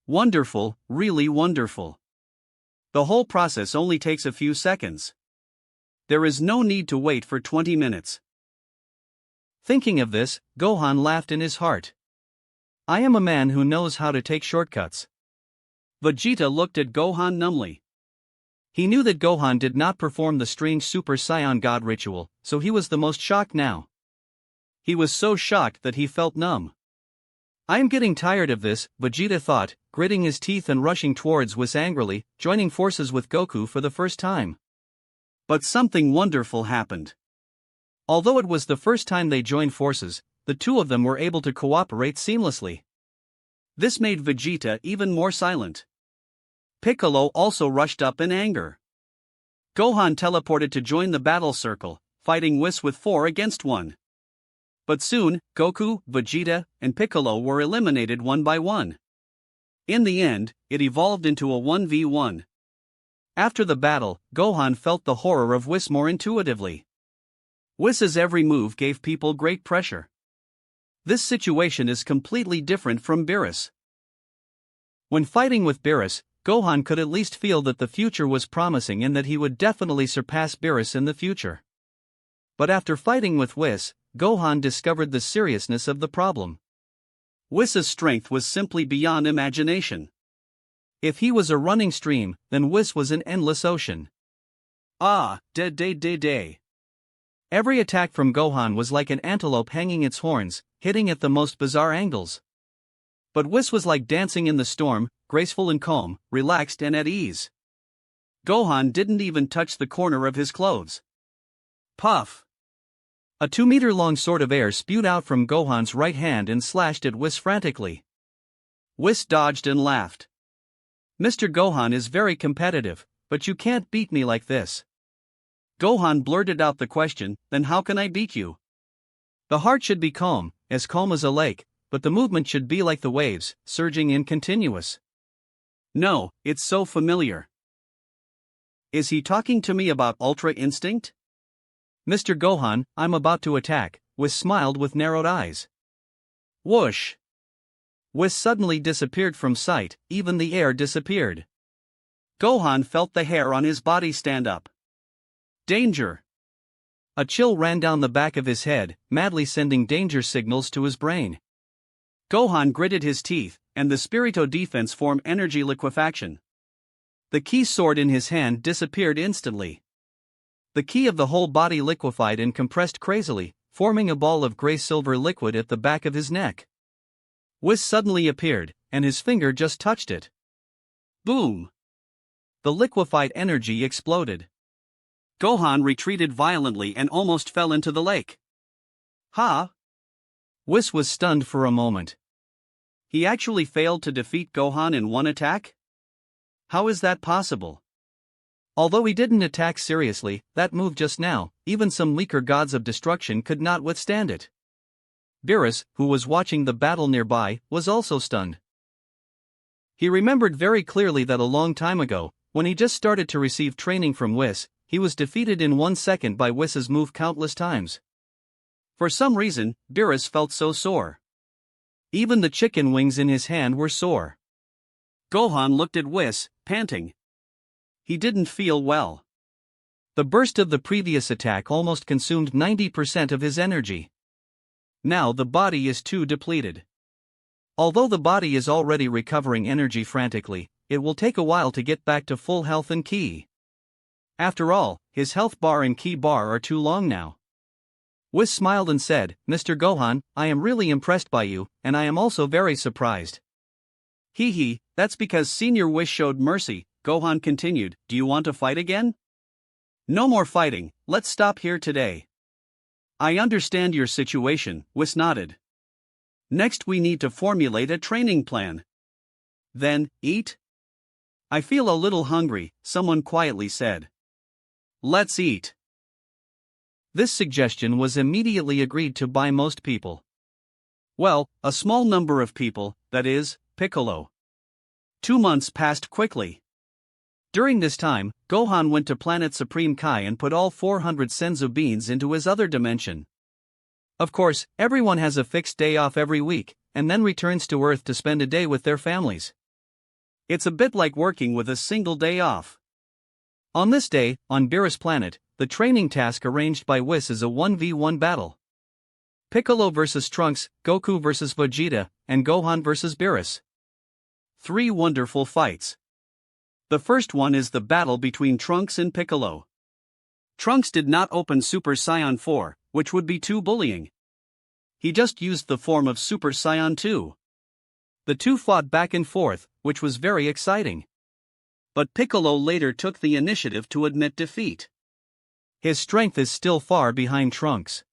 Wonderful, really wonderful. The whole process only takes a few seconds. There is no need to wait for 20 minutes. Thinking of this, Gohan laughed in his heart. I am a man who knows how to take shortcuts. Vegeta looked at Gohan numbly. He knew that Gohan did not perform the strange Super Saiyan God ritual, so he was the most shocked now. He was so shocked that he felt numb. I am getting tired of this, Vegeta thought, gritting his teeth and rushing towards Whis angrily, joining forces with Goku for the first time. But something wonderful happened. Although it was the first time they joined forces, the two of them were able to cooperate seamlessly. This made Vegeta even more silent. Piccolo also rushed up in anger. Gohan teleported to join the battle circle, fighting Whis with 4 against 1. But soon, Goku, Vegeta, and Piccolo were eliminated one by one. In the end, it evolved into a 1v1. After the battle, Gohan felt the horror of Whis more intuitively. Whis' every move gave people great pressure. This situation is completely different from Beerus. When fighting with Beerus, Gohan could at least feel that the future was promising and that he would definitely surpass Beerus in the future. But after fighting with Whis, Gohan discovered the seriousness of the problem. Whis' strength was simply beyond imagination. If he was a running stream, then Whis was an endless ocean. Day. Every attack from Gohan was like an antelope hanging its horns, hitting at the most bizarre angles. But Whis was like dancing in the storm, graceful and calm, relaxed and at ease. Gohan didn't even touch the corner of his clothes. Puff! A 2-meter-long sword of air spewed out from Gohan's right hand and slashed at Whis frantically. Whis dodged and laughed. Mr. Gohan is very competitive, but you can't beat me like this. Gohan blurted out the question, then how can I beat you? The heart should be calm as a lake, but the movement should be like the waves, surging in continuous. No, it's so familiar. Is he talking to me about Ultra Instinct? Mr. Gohan, I'm about to attack, Whis smiled with narrowed eyes. Whoosh! Whis suddenly disappeared from sight, even the air disappeared. Gohan felt the hair on his body stand up. Danger! A chill ran down the back of his head, madly sending danger signals to his brain. Gohan gritted his teeth, and the Spirito defense form energy liquefaction. The ki sword in his hand disappeared instantly. The ki of the whole body liquefied and compressed crazily, forming a ball of gray-silver liquid at the back of his neck. Whis suddenly appeared, and his finger just touched it. Boom! The liquefied energy exploded. Gohan retreated violently and almost fell into the lake. Ha! Whis was stunned for a moment. He actually failed to defeat Gohan in one attack? How is that possible? Although he didn't attack seriously, that move just now, even some weaker gods of destruction could not withstand it. Beerus, who was watching the battle nearby, was also stunned. He remembered very clearly that a long time ago, when he just started to receive training from Whis, he was defeated in 1 second by Whis' move countless times. For some reason, Beerus felt so sore. Even the chicken wings in his hand were sore. Gohan looked at Whis, panting. He didn't feel well. The burst of the previous attack almost consumed 90% of his energy. Now the body is too depleted. Although the body is already recovering energy frantically, it will take a while to get back to full health and ki. After all, his health bar and ki bar are too long now. Whis smiled and said, Mr. Gohan, I am really impressed by you, and I am also very surprised. Hee hee, that's because Senior Whis showed mercy, Gohan continued, do you want to fight again? No more fighting, let's stop here today. I understand your situation, Whis nodded. Next we need to formulate a training plan. Then, eat? I feel a little hungry, someone quietly said. Let's eat. This suggestion was immediately agreed to by most people. Well, a small number of people, that is, Piccolo. 2 months passed quickly. During this time, Gohan went to Planet Supreme Kai and put all 400 Senzu beans into his other dimension. Of course, everyone has a fixed day off every week, and then returns to Earth to spend a day with their families. It's a bit like working with a single day off. On this day, on Beerus Planet, the training task arranged by Whis is a 1v1 battle. Piccolo vs Trunks, Goku vs Vegeta, and Gohan vs Beerus. 3 wonderful fights. The first one is the battle between Trunks and Piccolo. Trunks did not open Super Saiyan 4, which would be too bullying. He just used the form of Super Saiyan 2. The two fought back and forth, which was very exciting. But Piccolo later took the initiative to admit defeat. His strength is still far behind Trunks.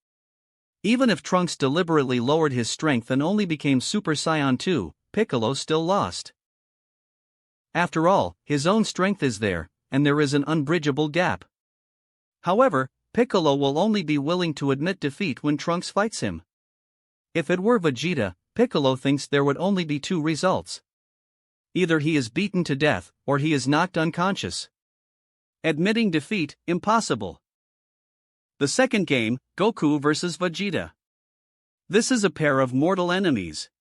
Even if Trunks deliberately lowered his strength and only became Super Saiyan 2, Piccolo still lost. After all, his own strength is there, and there is an unbridgeable gap. However, Piccolo will only be willing to admit defeat when Trunks fights him. If it were Vegeta, Piccolo thinks there would only be 2 results. Either he is beaten to death, or he is knocked unconscious. Admitting defeat, impossible. The second game, Goku vs Vegeta. This is a pair of mortal enemies.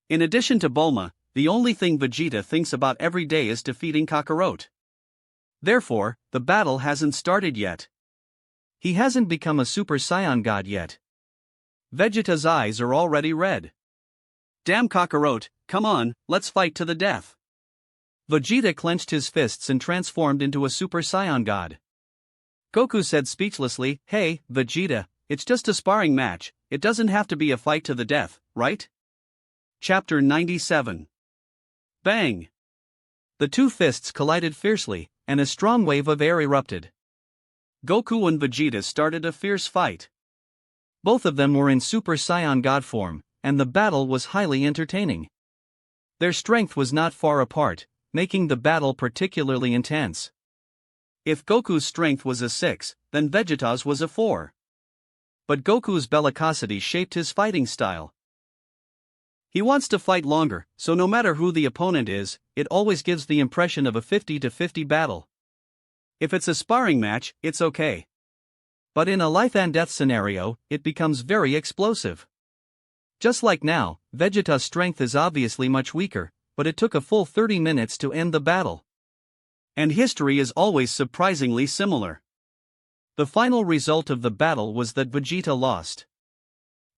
In addition to Bulma, the only thing Vegeta thinks about every day is defeating Kakarot. Therefore, the battle hasn't started yet. He hasn't become a Super Saiyan God yet. Vegeta's eyes are already red. Damn Kakarot, come on, let's fight to the death. Vegeta clenched his fists and transformed into a Super Saiyan God. Goku said speechlessly, hey, Vegeta, it's just a sparring match, it doesn't have to be a fight to the death, right? Chapter 97. Bang! The 2 fists collided fiercely, and a strong wave of air erupted. Goku and Vegeta started a fierce fight. Both of them were in Super Saiyan God form, and the battle was highly entertaining. Their strength was not far apart, making the battle particularly intense. If Goku's strength was a 6, then Vegeta's was a 4. But Goku's bellicosity shaped his fighting style. He wants to fight longer, so no matter who the opponent is, it always gives the impression of a 50-50 battle. If it's a sparring match, it's okay. But in a life-and-death scenario, it becomes very explosive. Just like now, Vegeta's strength is obviously much weaker, but it took a full 30 minutes to end the battle. And history is always surprisingly similar. The final result of the battle was that Vegeta lost.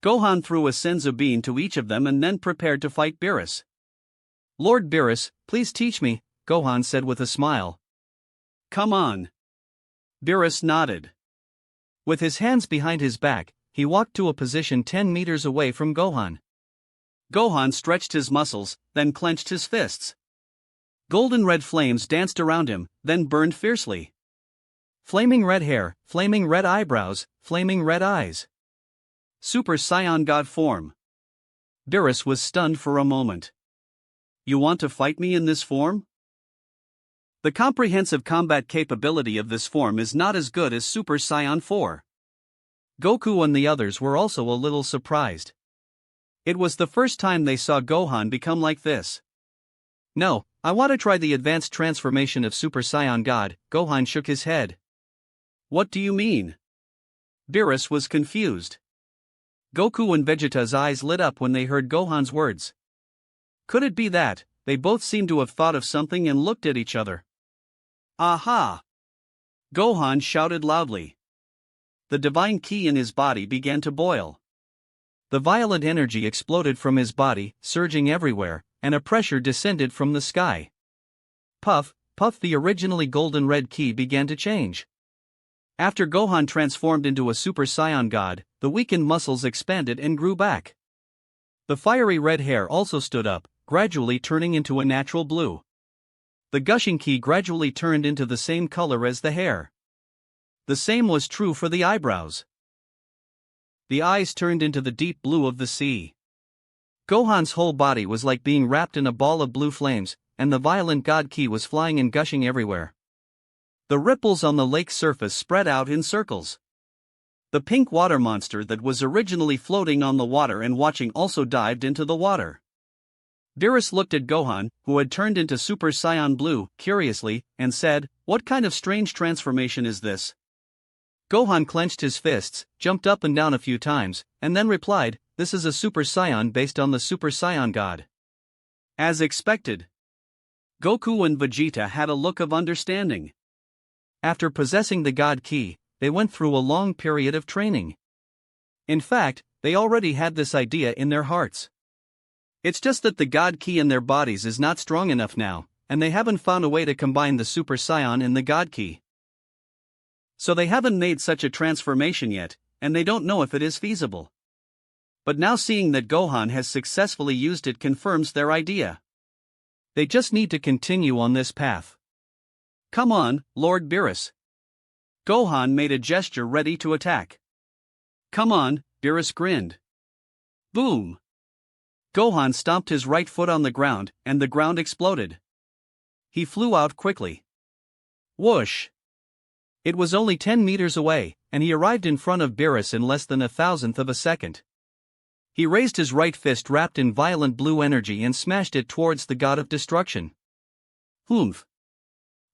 Gohan threw a senzu bean to each of them and then prepared to fight Beerus. "Lord Beerus, please teach me," Gohan said with a smile. "Come on." Beerus nodded. With his hands behind his back, he walked to a position 10 meters away from Gohan. Gohan stretched his muscles, then clenched his fists. Golden red flames danced around him, then burned fiercely. Flaming red hair, flaming red eyebrows, flaming red eyes. Super Saiyan God form. Beerus was stunned for a moment. "You want to fight me in this form?" The comprehensive combat capability of this form is not as good as Super Saiyan 4. Goku and the others were also a little surprised. It was the first time they saw Gohan become like this. "No, I want to try the advanced transformation of Super Saiyan God," Gohan shook his head. "What do you mean?" Beerus was confused. Goku and Vegeta's eyes lit up when they heard Gohan's words. Could it be that they both seemed to have thought of something and looked at each other? "Aha!" Gohan shouted loudly. The divine ki in his body began to boil. The violent energy exploded from his body, surging everywhere, and a pressure descended from the sky. Puff, puff, the originally golden red ki began to change. After Gohan transformed into a Super Saiyan God, the weakened muscles expanded and grew back. The fiery red hair also stood up, gradually turning into a natural blue. The gushing ki gradually turned into the same color as the hair. The same was true for the eyebrows. The eyes turned into the deep blue of the sea. Gohan's whole body was like being wrapped in a ball of blue flames, and the violent god ki was flying and gushing everywhere. The ripples on the lake's surface spread out in circles. The pink water monster that was originally floating on the water and watching also dived into the water. Beerus looked at Gohan, who had turned into Super Saiyan Blue, curiously, and said, "What kind of strange transformation is this?" Gohan clenched his fists, jumped up and down a few times, and then replied, "This is a Super Saiyan based on the Super Saiyan God." As expected, Goku and Vegeta had a look of understanding. After possessing the God Ki, they went through a long period of training. In fact, they already had this idea in their hearts. It's just that the God Ki in their bodies is not strong enough now, and they haven't found a way to combine the Super Saiyan and the God Ki. So they haven't made such a transformation yet, and they don't know if it is feasible. But now seeing that Gohan has successfully used it confirms their idea. They just need to continue on this path. "Come on, Lord Beerus." Gohan made a gesture ready to attack. "Come on," Beerus grinned. Boom! Gohan stomped his right foot on the ground, and the ground exploded. He flew out quickly. Whoosh! It was only 10 meters away, and he arrived in front of Beerus in less than a thousandth of a second. He raised his right fist wrapped in violent blue energy and smashed it towards the god of destruction. Humph!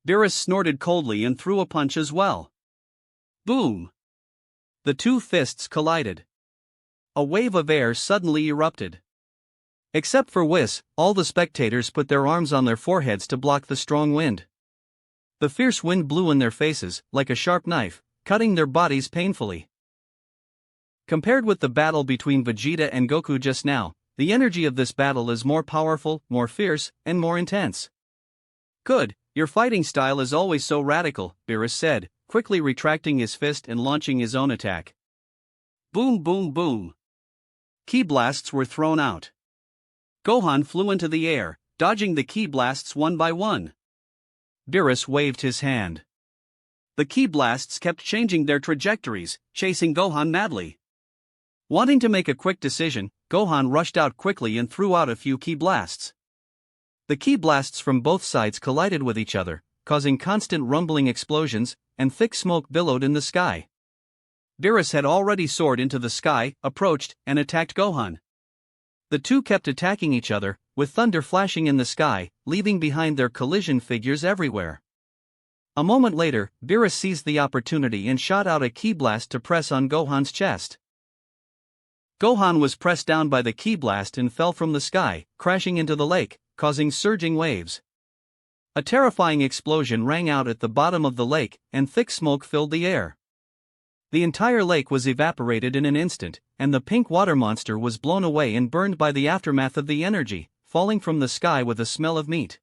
Beerus snorted coldly and threw a punch as well. Boom! The two fists collided. A wave of air suddenly erupted. Except for Whis, all the spectators put their arms on their foreheads to block the strong wind. The fierce wind blew in their faces, like a sharp knife, cutting their bodies painfully. Compared with the battle between Vegeta and Goku just now, the energy of this battle is more powerful, more fierce, and more intense. "Good, your fighting style is always so radical," Beerus said, quickly retracting his fist and launching his own attack. Boom, boom, boom. Ki blasts were thrown out. Gohan flew into the air, dodging the ki blasts one by one. Beerus waved his hand. The ki blasts kept changing their trajectories, chasing Gohan madly. Wanting to make a quick decision, Gohan rushed out quickly and threw out a few ki blasts. The ki blasts from both sides collided with each other, causing constant rumbling explosions, and thick smoke billowed in the sky. Beerus had already soared into the sky, approached, and attacked Gohan. The two kept attacking each other, with thunder flashing in the sky, leaving behind their collision figures everywhere. A moment later, Beerus seized the opportunity and shot out a ki blast to press on Gohan's chest. Gohan was pressed down by the ki blast and fell from the sky, crashing into the lake, causing surging waves. A terrifying explosion rang out at the bottom of the lake, and thick smoke filled the air. The entire lake was evaporated in an instant, and the pink water monster was blown away and burned by the aftermath of the energy, falling from the sky with a smell of meat.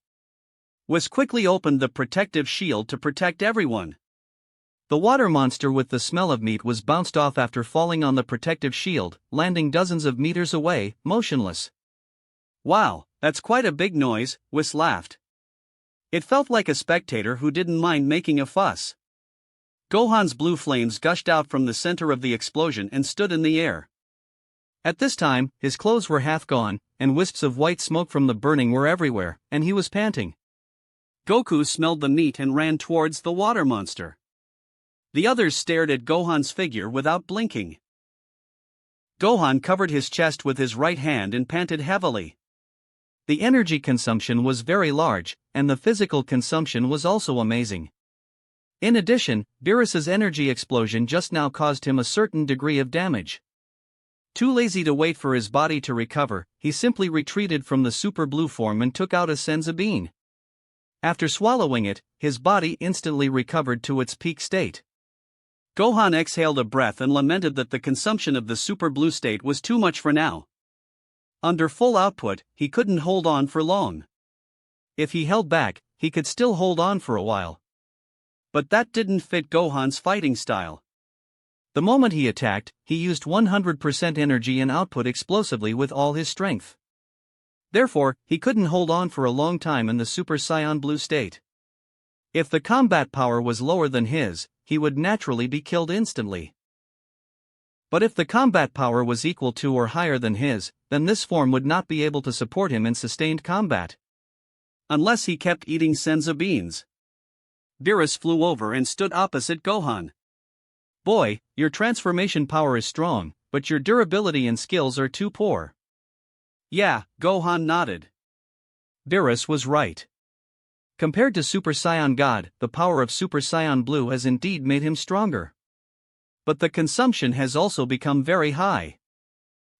Whis quickly opened the protective shield to protect everyone. The water monster with the smell of meat was bounced off after falling on the protective shield, landing dozens of meters away, motionless. Wow, that's quite a big noise, Whis laughed. It felt like a spectator who didn't mind making a fuss. Gohan's blue flames gushed out from the center of the explosion and stood in the air. At this time, his clothes were half gone, and wisps of white smoke from the burning were everywhere, and he was panting. Goku smelled the meat and ran towards the water monster. The others stared at Gohan's figure without blinking. Gohan covered his chest with his right hand and panted heavily. The energy consumption was very large, and the physical consumption was also amazing. In addition, Beerus's energy explosion just now caused him a certain degree of damage. Too lazy to wait for his body to recover, he simply retreated from the super blue form and took out a senzu bean. After swallowing it, his body instantly recovered to its peak state. Gohan exhaled a breath and lamented that the consumption of the super blue state was too much for now. Under full output, he couldn't hold on for long. If he held back, he could still hold on for a while. But that didn't fit Gohan's fighting style. The moment he attacked, he used 100% energy and output explosively with all his strength. Therefore, he couldn't hold on for a long time in the Super Saiyan Blue state. If the combat power was lower than his, he would naturally be killed instantly. But if the combat power was equal to or higher than his, then this form would not be able to support him in sustained combat. Unless he kept eating senzu beans. Beerus flew over and stood opposite Gohan. Boy, your transformation power is strong, but your durability and skills are too poor. Yeah, Gohan nodded. Beerus was right. Compared to Super Saiyan God, the power of Super Saiyan Blue has indeed made him stronger. But the consumption has also become very high.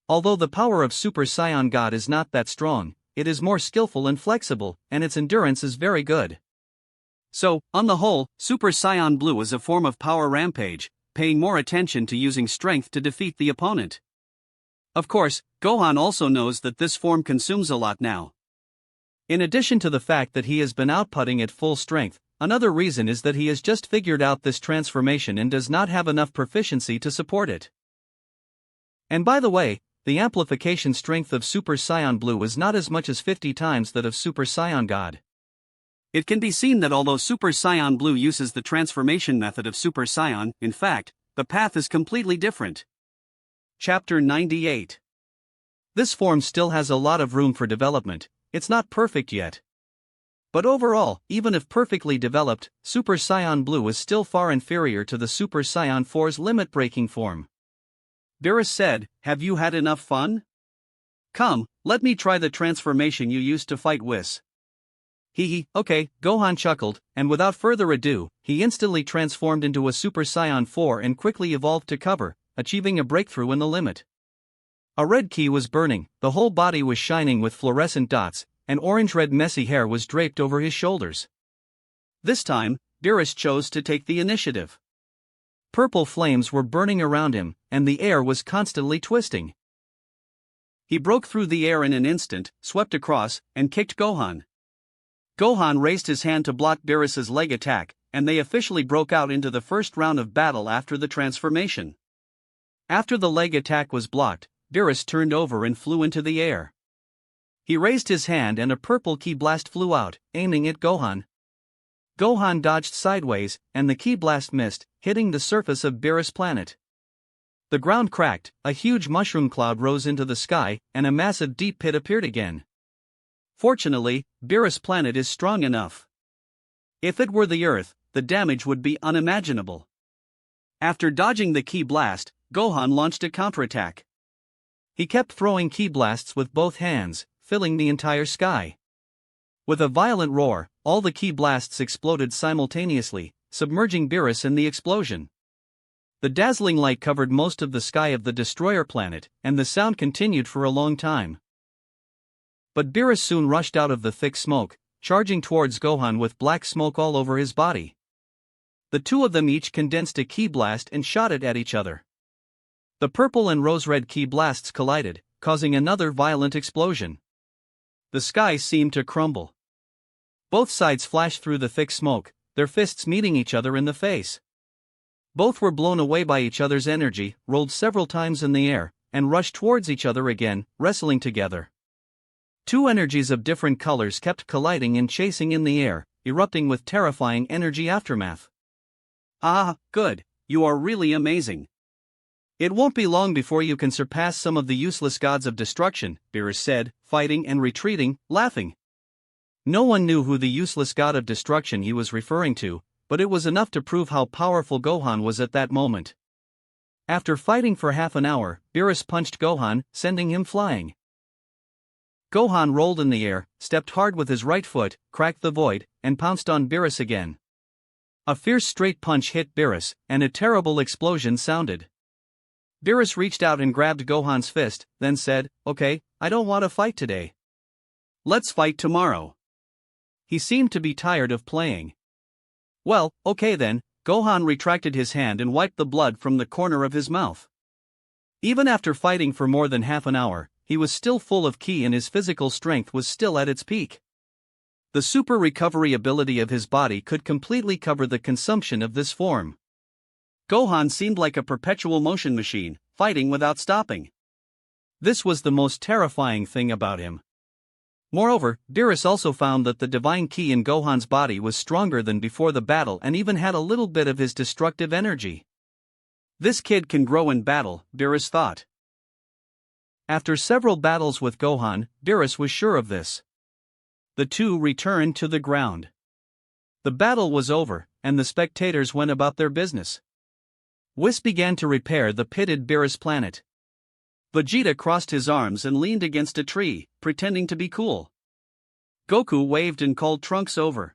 Although the power of Super Saiyan God is not that strong, it is more skillful and flexible, and its endurance is very good. So, on the whole, Super Saiyan Blue is a form of power rampage, paying more attention to using strength to defeat the opponent. Of course, Gohan also knows that this form consumes a lot now. In addition to the fact that he has been outputting at full strength, another reason is that he has just figured out this transformation and does not have enough proficiency to support it. And by the way, the amplification strength of Super Saiyan Blue is not as much as 50 times that of Super Saiyan God. It can be seen that although Super Saiyan Blue uses the transformation method of Super Saiyan, in fact, the path is completely different. Chapter 98. This form still has a lot of room for development, it's not perfect yet. But overall, even if perfectly developed, Super Saiyan Blue is still far inferior to the Super Saiyan 4's limit-breaking form. Beerus said, "Have you had enough fun? Come, let me try the transformation you used to fight Whis." Okay, Gohan chuckled, and without further ado, he instantly transformed into a Super Saiyan 4 and quickly evolved to cover, achieving a breakthrough in the limit. A red ki was burning, the whole body was shining with fluorescent dots, and orange-red messy hair was draped over his shoulders. This time, Beerus chose to take the initiative. Purple flames were burning around him, and the air was constantly twisting. He broke through the air in an instant, swept across, and kicked Gohan. Gohan raised his hand to block Beerus's leg attack, and they officially broke out into the first round of battle after the transformation. After the leg attack was blocked, Beerus turned over and flew into the air. He raised his hand and a purple ki blast flew out, aiming at Gohan. Gohan dodged sideways, and the ki blast missed, hitting the surface of Beerus' planet. The ground cracked, a huge mushroom cloud rose into the sky, and a massive deep pit appeared again. Fortunately, Beerus' planet is strong enough. If it were the Earth, the damage would be unimaginable. After dodging the ki blast, Gohan launched a counterattack. He kept throwing ki blasts with both hands, filling the entire sky. With a violent roar, all the ki blasts exploded simultaneously, submerging Beerus in the explosion. The dazzling light covered most of the sky of the destroyer planet, and the sound continued for a long time. But Beerus soon rushed out of the thick smoke, charging towards Gohan with black smoke all over his body. The two of them each condensed a ki blast and shot it at each other. The purple and rose-red ki blasts collided, causing another violent explosion. The sky seemed to crumble. Both sides flashed through the thick smoke, their fists meeting each other in the face. Both were blown away by each other's energy, rolled several times in the air, and rushed towards each other again, wrestling together. Two energies of different colors kept colliding and chasing in the air, erupting with terrifying energy aftermath. Ah, good, you are really amazing. It won't be long before you can surpass some of the useless gods of destruction, Beerus said, fighting and retreating, laughing. No one knew who the useless god of destruction he was referring to, but it was enough to prove how powerful Gohan was at that moment. After fighting for half an hour, Beerus punched Gohan, sending him flying. Gohan rolled in the air, stepped hard with his right foot, cracked the void, and pounced on Beerus again. A fierce straight punch hit Beerus, and a terrible explosion sounded. Beerus reached out and grabbed Gohan's fist, then said, "Okay, I don't want to fight today. Let's fight tomorrow." He seemed to be tired of playing. "Well, okay then." Gohan retracted his hand and wiped the blood from the corner of his mouth. Even after fighting for more than half an hour, he was still full of ki and his physical strength was still at its peak. The super recovery ability of his body could completely cover the consumption of this form. Gohan seemed like a perpetual motion machine, fighting without stopping. This was the most terrifying thing about him. Moreover, Beerus also found that the divine ki in Gohan's body was stronger than before the battle and even had a little bit of his destructive energy. This kid can grow in battle, Beerus thought. After several battles with Gohan, Beerus was sure of this. The two returned to the ground. The battle was over, and the spectators went about their business. Whis began to repair the pitted Beerus planet. Vegeta crossed his arms and leaned against a tree, pretending to be cool. Goku waved and called Trunks over.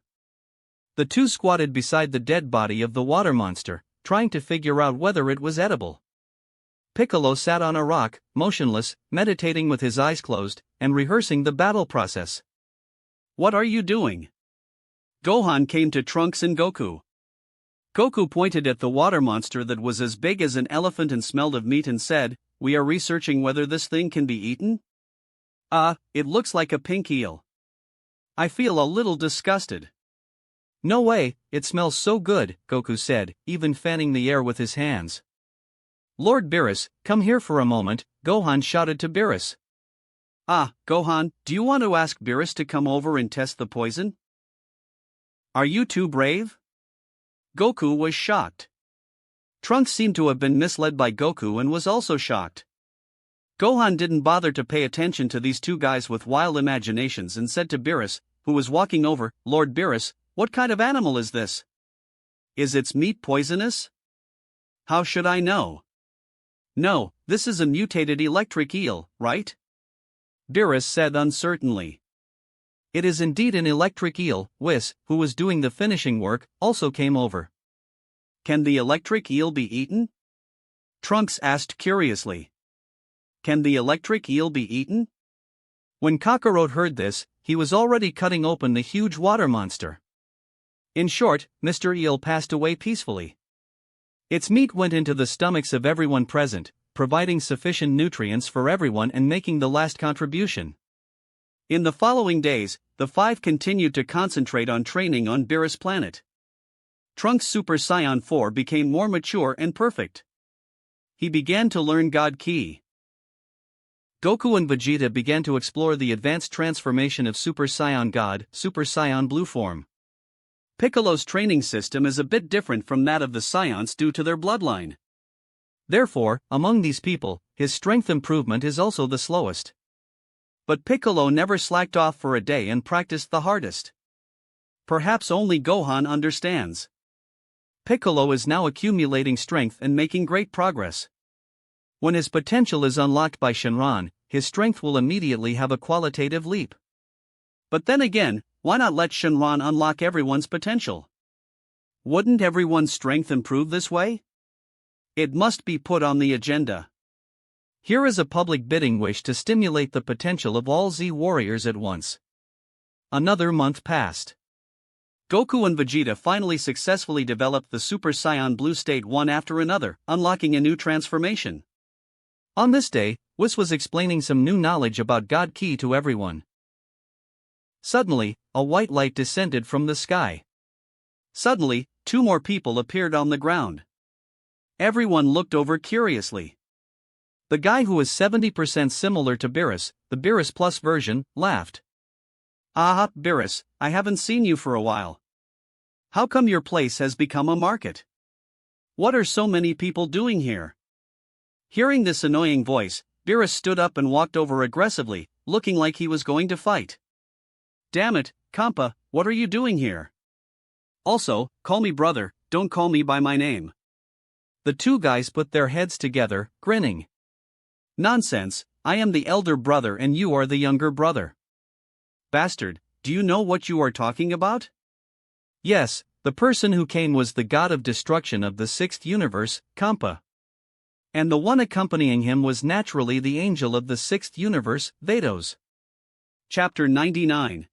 The two squatted beside the dead body of the water monster, trying to figure out whether it was edible. Piccolo sat on a rock, motionless, meditating with his eyes closed, and rehearsing the battle process. "What are you doing?" Gohan came to Trunks and Goku. Goku pointed at the water monster that was as big as an elephant and smelled of meat and said, "We are researching whether this thing can be eaten?" It looks like a pink eel. I feel a little disgusted." "No way, it smells so good," Goku said, even fanning the air with his hands. "Lord Beerus, come here for a moment," Gohan shouted to Beerus. Gohan, do you want to ask Beerus to come over and test the poison? Are you too brave?" Goku was shocked. Trunks seemed to have been misled by Goku and was also shocked. Gohan didn't bother to pay attention to these two guys with wild imaginations and said to Beerus, who was walking over, "Lord Beerus, what kind of animal is this? Is its meat poisonous?" "How should I know?" "No, this is a mutated electric eel, right?" Beerus said uncertainly. "It is indeed an electric eel." Whis, who was doing the finishing work, also came over. "Can the electric eel be eaten?" Trunks asked curiously. "Can the electric eel be eaten?" When Kakarot heard this, he was already cutting open the huge water monster. In short, Mr. Eel passed away peacefully. Its meat went into the stomachs of everyone present, providing sufficient nutrients for everyone and making the last contribution. In the following days, the five continued to concentrate on training on Beerus planet. Trunks Super Saiyan 4 became more mature and perfect. He began to learn God Ki. Goku and Vegeta began to explore the advanced transformation of Super Saiyan God, Super Saiyan Blue form. Piccolo's training system is a bit different from that of the Saiyans due to their bloodline. Therefore, among these people, his strength improvement is also the slowest. But Piccolo never slacked off for a day and practiced the hardest. Perhaps only Gohan understands. Piccolo is now accumulating strength and making great progress. When his potential is unlocked by Shenron, his strength will immediately have a qualitative leap. But then again, why not let Shenron unlock everyone's potential? Wouldn't everyone's strength improve this way? It must be put on the agenda. Here is a public bidding wish to stimulate the potential of all Z warriors at once. Another month passed. Goku and Vegeta finally successfully developed the Super Saiyan Blue state one after another, unlocking a new transformation. On this day, Whis was explaining some new knowledge about God Ki to everyone. Suddenly, a white light descended from the sky. Suddenly, two more people appeared on the ground. Everyone looked over curiously. The guy who is 70% similar to Beerus, the Beerus Plus version, laughed. "Ah, Beerus, I haven't seen you for a while. How come your place has become a market? What are so many people doing here?" Hearing this annoying voice, Beerus stood up and walked over aggressively, looking like he was going to fight. "Damn it, Kampa, what are you doing here? Also, call me brother, don't call me by my name." The two guys put their heads together, grinning. "Nonsense, I am the elder brother and you are the younger brother." "Bastard, do you know what you are talking about?" Yes, the person who came was the god of destruction of the sixth universe, Kampa. And the one accompanying him was naturally the angel of the sixth universe, Vados. Chapter 99.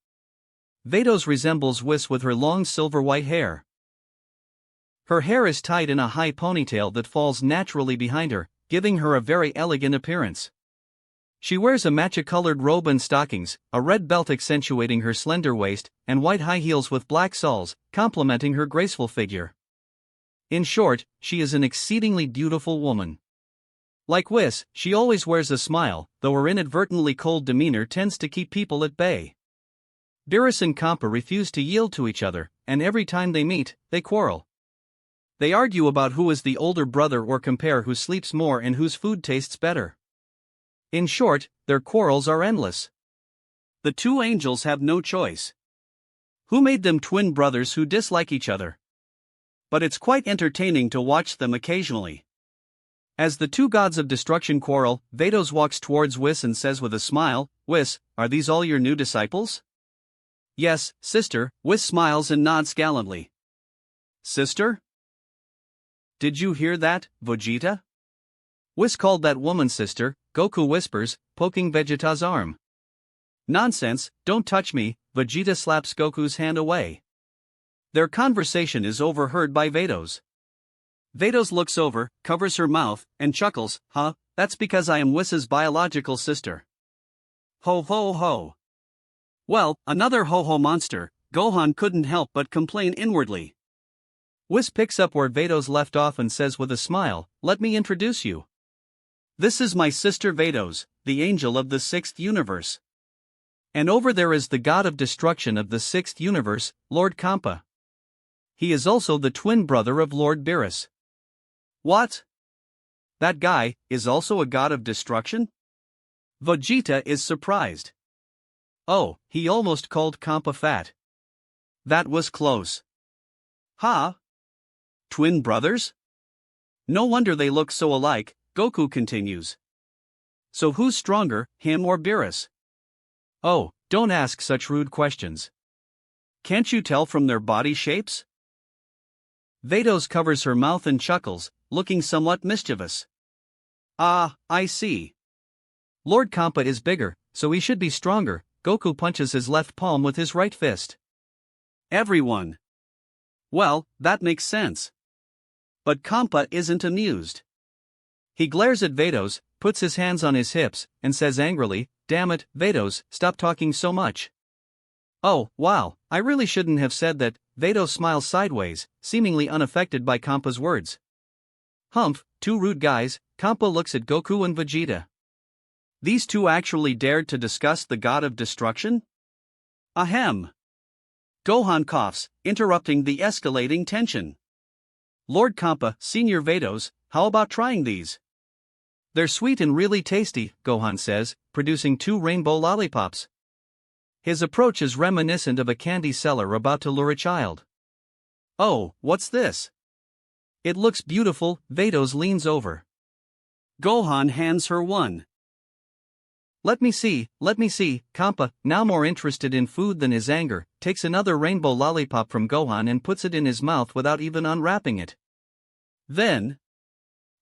Vados resembles Whis with her long silver white hair. Her hair is tied in a high ponytail that falls naturally behind her, giving her a very elegant appearance. She wears a matcha-colored robe and stockings, a red belt accentuating her slender waist, and white high heels with black soles, complementing her graceful figure. In short, she is an exceedingly beautiful woman. Like Whis, she always wears a smile, though her inadvertently cold demeanor tends to keep people at bay. Beerus and Kampa refuse to yield to each other, and every time they meet, they quarrel. They argue about who is the older brother or compare who sleeps more and whose food tastes better. In short, their quarrels are endless. The two angels have no choice. Who made them twin brothers who dislike each other? But it's quite entertaining to watch them occasionally. As the two gods of destruction quarrel, Vados walks towards Whis and says with a smile, "Whis, are these all your new disciples?" "Yes, sister," Whis smiles and nods gallantly. "Sister? Did you hear that, Vegeta?" Whis called that woman sister, Goku whispers, poking Vegeta's arm. "Nonsense, don't touch me," Vegeta slaps Goku's hand away. Their conversation is overheard by Vados. Vados looks over, covers her mouth, and chuckles, "Huh, that's because I am Whis's biological sister." Ho ho ho. Well, another ho-ho monster, Gohan couldn't help but complain inwardly. Whis picks up where Vados left off and says with a smile, "Let me introduce you. This is my sister Vados, the angel of the sixth universe. And over there is the god of destruction of the sixth universe, Lord Kampa. He is also the twin brother of Lord Beerus." "What? That guy is also a god of destruction?" Vegeta is surprised. Oh, he almost called Kampa fat. That was close. Ha! Twin brothers? No wonder they look so alike, Goku continues. So who's stronger, him or Beerus? Oh, don't ask such rude questions. Can't you tell from their body shapes? Vados covers her mouth and chuckles, looking somewhat mischievous. Ah, I see. Lord Kampa is bigger, so he should be stronger. Goku punches his left palm with his right fist. Everyone. Well, that makes sense. But Kampa isn't amused. He glares at Vados, puts his hands on his hips, and says angrily, "Damn it, Vados, stop talking so much." Oh, wow, I really shouldn't have said that. Vados smiles sideways, seemingly unaffected by Kampa's words. Humph, two rude guys. Kampa looks at Goku and Vegeta. These two actually dared to discuss the god of destruction? Ahem. Gohan coughs, interrupting the escalating tension. Lord Kampa, Senior Vados, how about trying these? They're sweet and really tasty, Gohan says, producing 2 rainbow lollipops. His approach is reminiscent of a candy seller about to lure a child. Oh, what's this? It looks beautiful, Vados leans over. Gohan hands her one. Let me see, Kampa, now more interested in food than his anger, takes another rainbow lollipop from Gohan and puts it in his mouth without even unwrapping it. Then,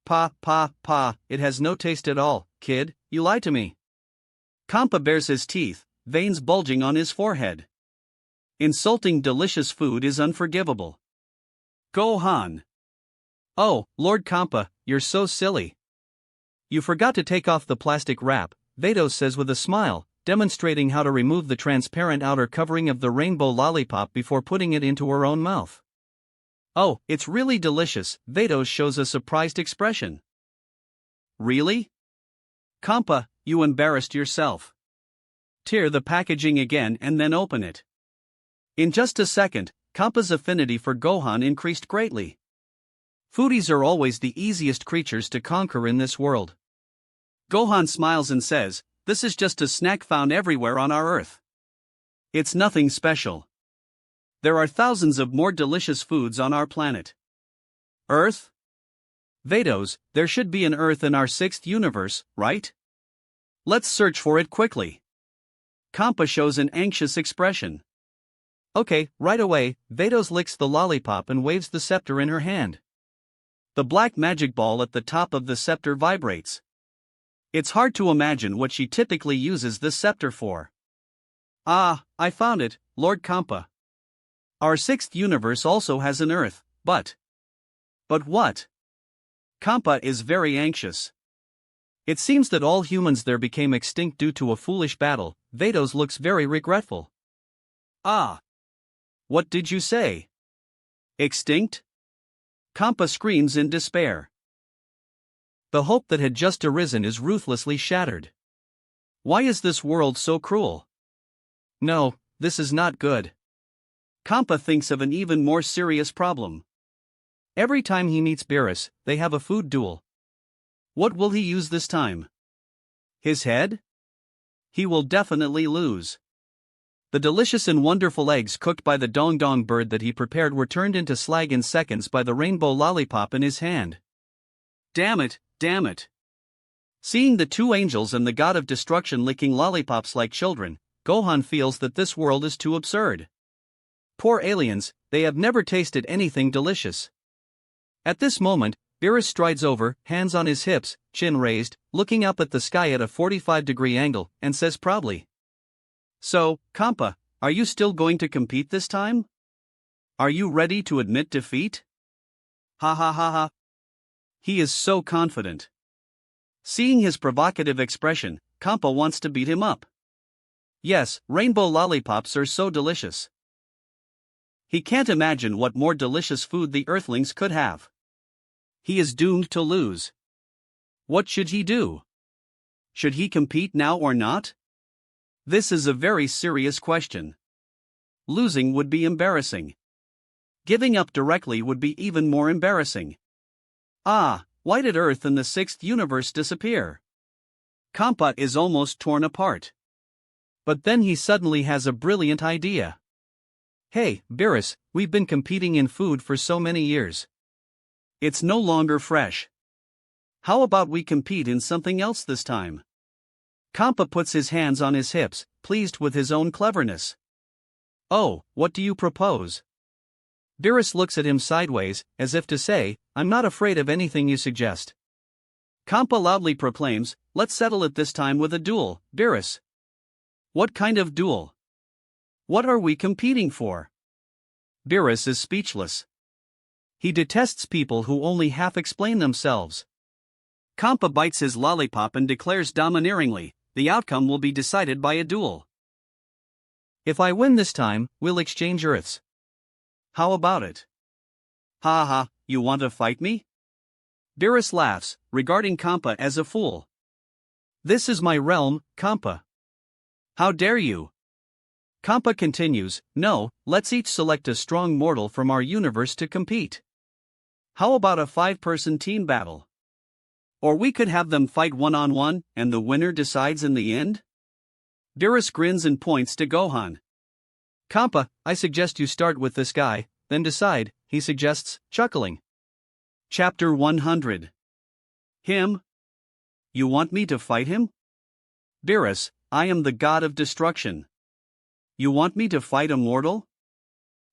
it has no taste at all, kid, you lied to me. Kampa bares his teeth, veins bulging on his forehead. Insulting delicious food is unforgivable. Gohan. Oh, Lord Kampa, you're so silly. You forgot to take off the plastic wrap, Vados says with a smile, demonstrating how to remove the transparent outer covering of the rainbow lollipop before putting it into her own mouth. Oh, it's really delicious, Vados shows a surprised expression. Really? Kampa, you embarrassed yourself. Tear the packaging again and then open it. In just a second, Kampa's affinity for Gohan increased greatly. Foodies are always the easiest creatures to conquer in this world. Gohan smiles and says, "This is just a snack found everywhere on our Earth. It's nothing special. There are thousands of more delicious foods on our planet." Earth? Vados, there should be an Earth in our 6th universe, right? Let's search for it quickly. Kampa shows an anxious expression. Okay, right away, Vados licks the lollipop and waves the scepter in her hand. The black magic ball at the top of the scepter vibrates. It's hard to imagine what she typically uses this scepter for. Ah, I found it, Lord Kampa. Our 6th universe also has an Earth, but what? Kampa is very anxious. It seems that all humans there became extinct due to a foolish battle. Vados looks very regretful. Ah. What did you say? Extinct? Kampa screams in despair. The hope that had just arisen is ruthlessly shattered. Why is this world so cruel? No, this is not good. Kampa thinks of an even more serious problem. Every time he meets Beerus, they have a food duel. What will he use this time? His head? He will definitely lose. The delicious and wonderful eggs cooked by the Dong Dong bird that he prepared were turned into slag in seconds by the rainbow lollipop in his hand. Damn it. Seeing the 2 angels and the god of destruction licking lollipops like children, Gohan feels that this world is too absurd. Poor aliens, they have never tasted anything delicious. At this moment, Beerus strides over, hands on his hips, chin raised, looking up at the sky at a 45-degree angle, and says proudly, "So, Kampa, are you still going to compete this time? Are you ready to admit defeat?" Ha ha ha ha. He is so confident. Seeing his provocative expression, Kampa wants to beat him up. Yes, rainbow lollipops are so delicious. He can't imagine what more delicious food the Earthlings could have. He is doomed to lose. What should he do? Should he compete now or not? This is a very serious question. Losing would be embarrassing. Giving up directly would be even more embarrassing. Ah, why did Earth and the 6th universe disappear? Kampa is almost torn apart. But then he suddenly has a brilliant idea. Hey, Beerus, we've been competing in food for so many years. It's no longer fresh. How about we compete in something else this time? Kampa puts his hands on his hips, pleased with his own cleverness. Oh, what do you propose? Beerus looks at him sideways, as if to say, I'm not afraid of anything you suggest. Kampa loudly proclaims, let's settle it this time with a duel, Beerus. What kind of duel? What are we competing for? Beerus is speechless. He detests people who only half explain themselves. Kampa bites his lollipop and declares domineeringly, the outcome will be decided by a duel. If I win this time, we'll exchange Earths. How about it? Ha ha, you want to fight me? Beerus laughs, regarding Kampa as a fool. This is my realm, Kampa. How dare you? Kampa continues, no, let's each select a strong mortal from our universe to compete. How about a 5-person team battle? Or we could have them fight one-on-one, and the winner decides in the end? Beerus grins and points to Gohan. Kampa, I suggest you start with this guy, then decide, he suggests, chuckling. Chapter 100. Him? You want me to fight him? Beerus, I am the god of destruction. You want me to fight a mortal?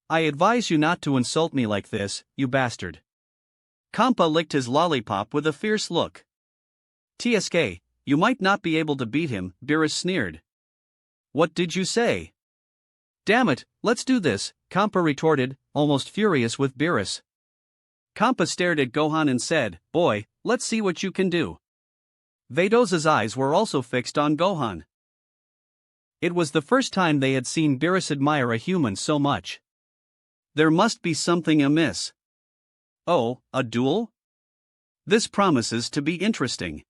I advise you not to insult me like this, you bastard. Kampa licked his lollipop with a fierce look. TSK, you might not be able to beat him, Beerus sneered. What did you say? Damn it, let's do this, Kampa retorted, almost furious with Beerus. Kampa stared at Gohan and said, Boy, let's see what you can do. Vedos's eyes were also fixed on Gohan. It was the first time they had seen Beerus admire a human so much. There must be something amiss. Oh, a duel? This promises to be interesting.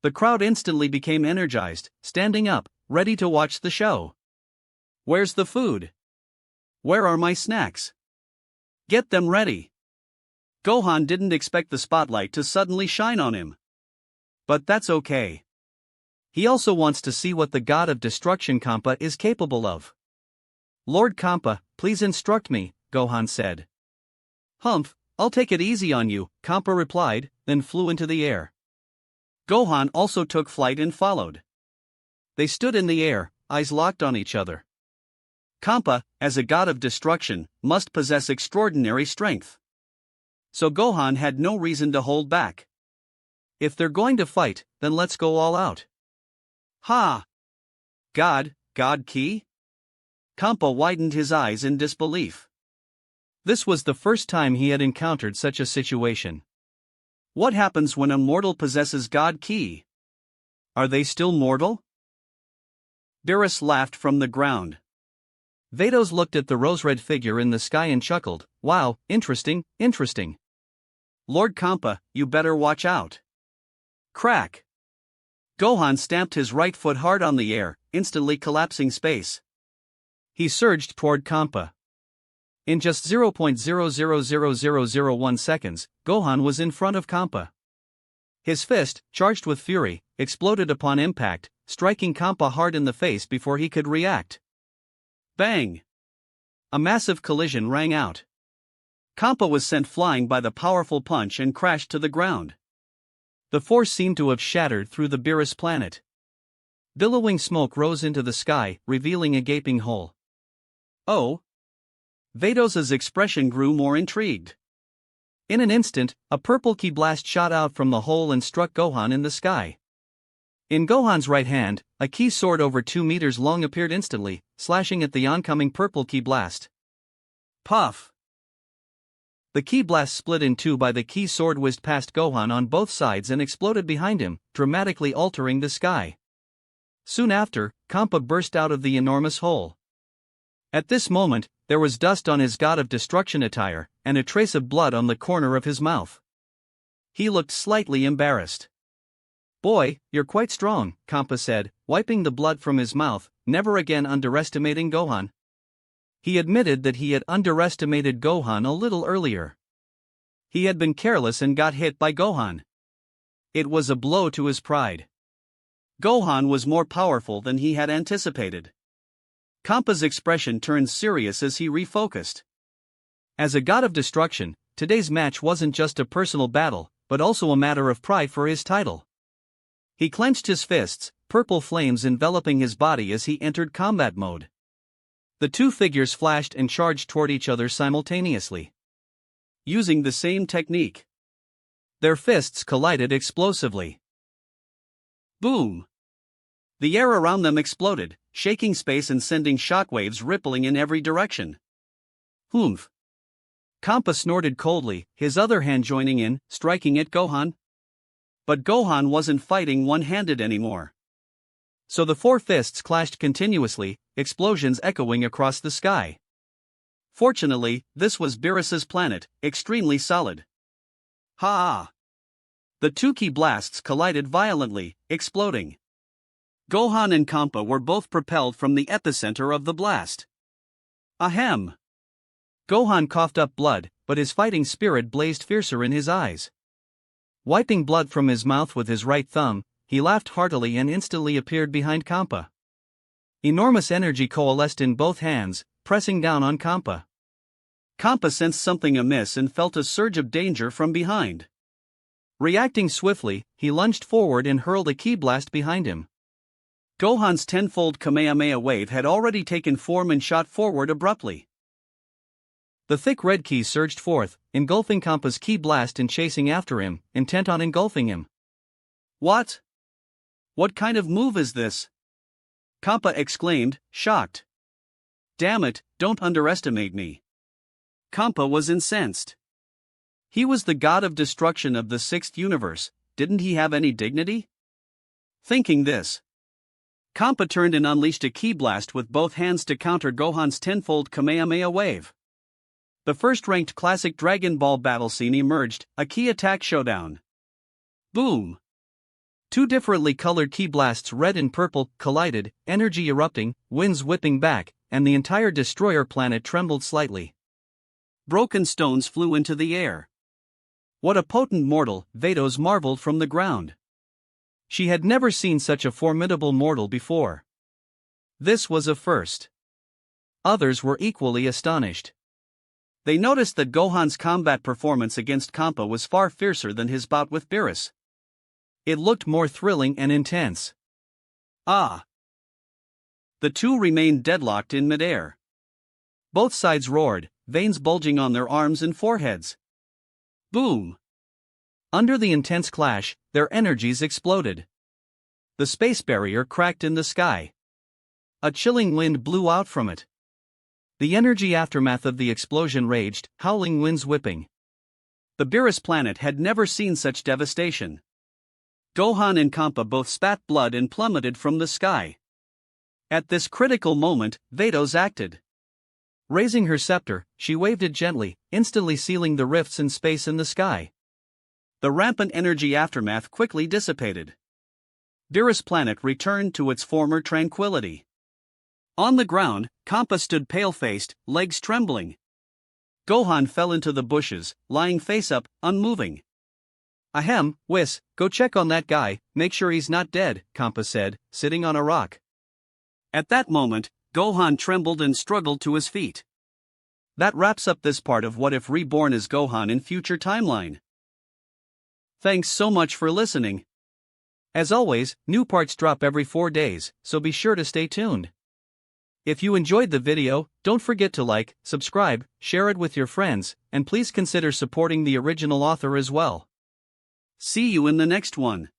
The crowd instantly became energized, standing up, ready to watch the show. Where's the food? Where are my snacks? Get them ready. Gohan didn't expect the spotlight to suddenly shine on him. But that's okay. He also wants to see what the god of destruction Kampa is capable of. Lord Kampa, please instruct me, Gohan said. Humph, I'll take it easy on you, Kampa replied, then flew into the air. Gohan also took flight and followed. They stood in the air, eyes locked on each other. Kampa, as a god of destruction, must possess extraordinary strength. So Gohan had no reason to hold back. If they're going to fight, then let's go all out. Ha! God Ki? Kampa widened his eyes in disbelief. This was the first time he had encountered such a situation. What happens when a mortal possesses God Ki? Are they still mortal? Beerus laughed from the ground. Vedos looked at the rose-red figure in the sky and chuckled, Wow, interesting. Lord Kampa, you better watch out. Crack! Gohan stamped his right foot hard on the air, instantly collapsing space. He surged toward Kampa. In just 0.000001 seconds, Gohan was in front of Kampa. His fist, charged with fury, exploded upon impact, striking Kampa hard in the face before he could react. Bang! A massive collision rang out. Kampa was sent flying by the powerful punch and crashed to the ground. The force seemed to have shattered through the Beerus planet. Billowing smoke rose into the sky, revealing a gaping hole. Oh! Vedos's expression grew more intrigued. In an instant, a purple ki blast shot out from the hole and struck Gohan in the sky. In Gohan's right hand, a ki sword over 2 meters long appeared instantly, slashing at the oncoming purple ki blast. Puff! The ki blast split in two by the ki sword whizzed past Gohan on both sides and exploded behind him, dramatically altering the sky. Soon after, Kampa burst out of the enormous hole. At this moment, there was dust on his god of destruction attire, and a trace of blood on the corner of his mouth. He looked slightly embarrassed. Boy, you're quite strong, Kampa said, wiping the blood from his mouth, never again underestimating Gohan. He admitted that he had underestimated Gohan a little earlier. He had been careless and got hit by Gohan. It was a blow to his pride. Gohan was more powerful than he had anticipated. Kampa's expression turned serious as he refocused. As a god of destruction, today's match wasn't just a personal battle, but also a matter of pride for his title. He clenched his fists, purple flames enveloping his body as he entered combat mode. The two figures flashed and charged toward each other simultaneously. Using the same technique. Their fists collided explosively. Boom! The air around them exploded, shaking space and sending shockwaves rippling in every direction. Humph! Kampa snorted coldly, his other hand joining in, striking at Gohan. But Gohan wasn't fighting one-handed anymore. So the four fists clashed continuously, explosions echoing across the sky. Fortunately, this was Beerus's planet, extremely solid. Ha! The two ki blasts collided violently, exploding. Gohan and Kampa were both propelled from the epicenter of the blast. Ahem! Gohan coughed up blood, but his fighting spirit blazed fiercer in his eyes. Wiping blood from his mouth with his right thumb, he laughed heartily and instantly appeared behind Kampa. Enormous energy coalesced in both hands, pressing down on Kampa. Kampa sensed something amiss and felt a surge of danger from behind. Reacting swiftly, he lunged forward and hurled a ki blast behind him. Gohan's tenfold Kamehameha wave had already taken form and shot forward abruptly. The thick red ki surged forth, engulfing Kampa's ki blast and chasing after him, intent on engulfing him. What? What kind of move is this? Kampa exclaimed, shocked. Damn it, don't underestimate me. Kampa was incensed. He was the god of destruction of the sixth universe, didn't he have any dignity? Thinking this, Kampa turned and unleashed a ki blast with both hands to counter Gohan's tenfold Kamehameha wave. The first-ranked classic Dragon Ball battle scene emerged, a ki attack showdown. Boom! Two differently colored ki blasts, red and purple, collided, energy erupting, winds whipping back, and the entire destroyer planet trembled slightly. Broken stones flew into the air. What a potent mortal, Vados marveled from the ground. She had never seen such a formidable mortal before. This was a first. Others were equally astonished. They noticed that Gohan's combat performance against Kampa was far fiercer than his bout with Beerus. It looked more thrilling and intense. Ah! The two remained deadlocked in midair. Both sides roared, veins bulging on their arms and foreheads. Boom! Under the intense clash, their energies exploded. The space barrier cracked in the sky. A chilling wind blew out from it. The energy aftermath of the explosion raged, howling winds whipping. The Beerus planet had never seen such devastation. Gohan and Kampa both spat blood and plummeted from the sky. At this critical moment, Vados acted. Raising her scepter, she waved it gently, instantly sealing the rifts in space and the sky. The rampant energy aftermath quickly dissipated. Beerus planet returned to its former tranquility. On the ground, Kampa stood pale-faced, legs trembling. Gohan fell into the bushes, lying face up, unmoving. Ahem, Whis, go check on that guy, make sure he's not dead, Kampa said, sitting on a rock. At that moment, Gohan trembled and struggled to his feet. That wraps up this part of What If Reborn is Gohan in future timeline. Thanks so much for listening. As always, new parts drop every 4 days, so be sure to stay tuned. If you enjoyed the video, don't forget to like, subscribe, share it with your friends, and please consider supporting the original author as well. See you in the next one.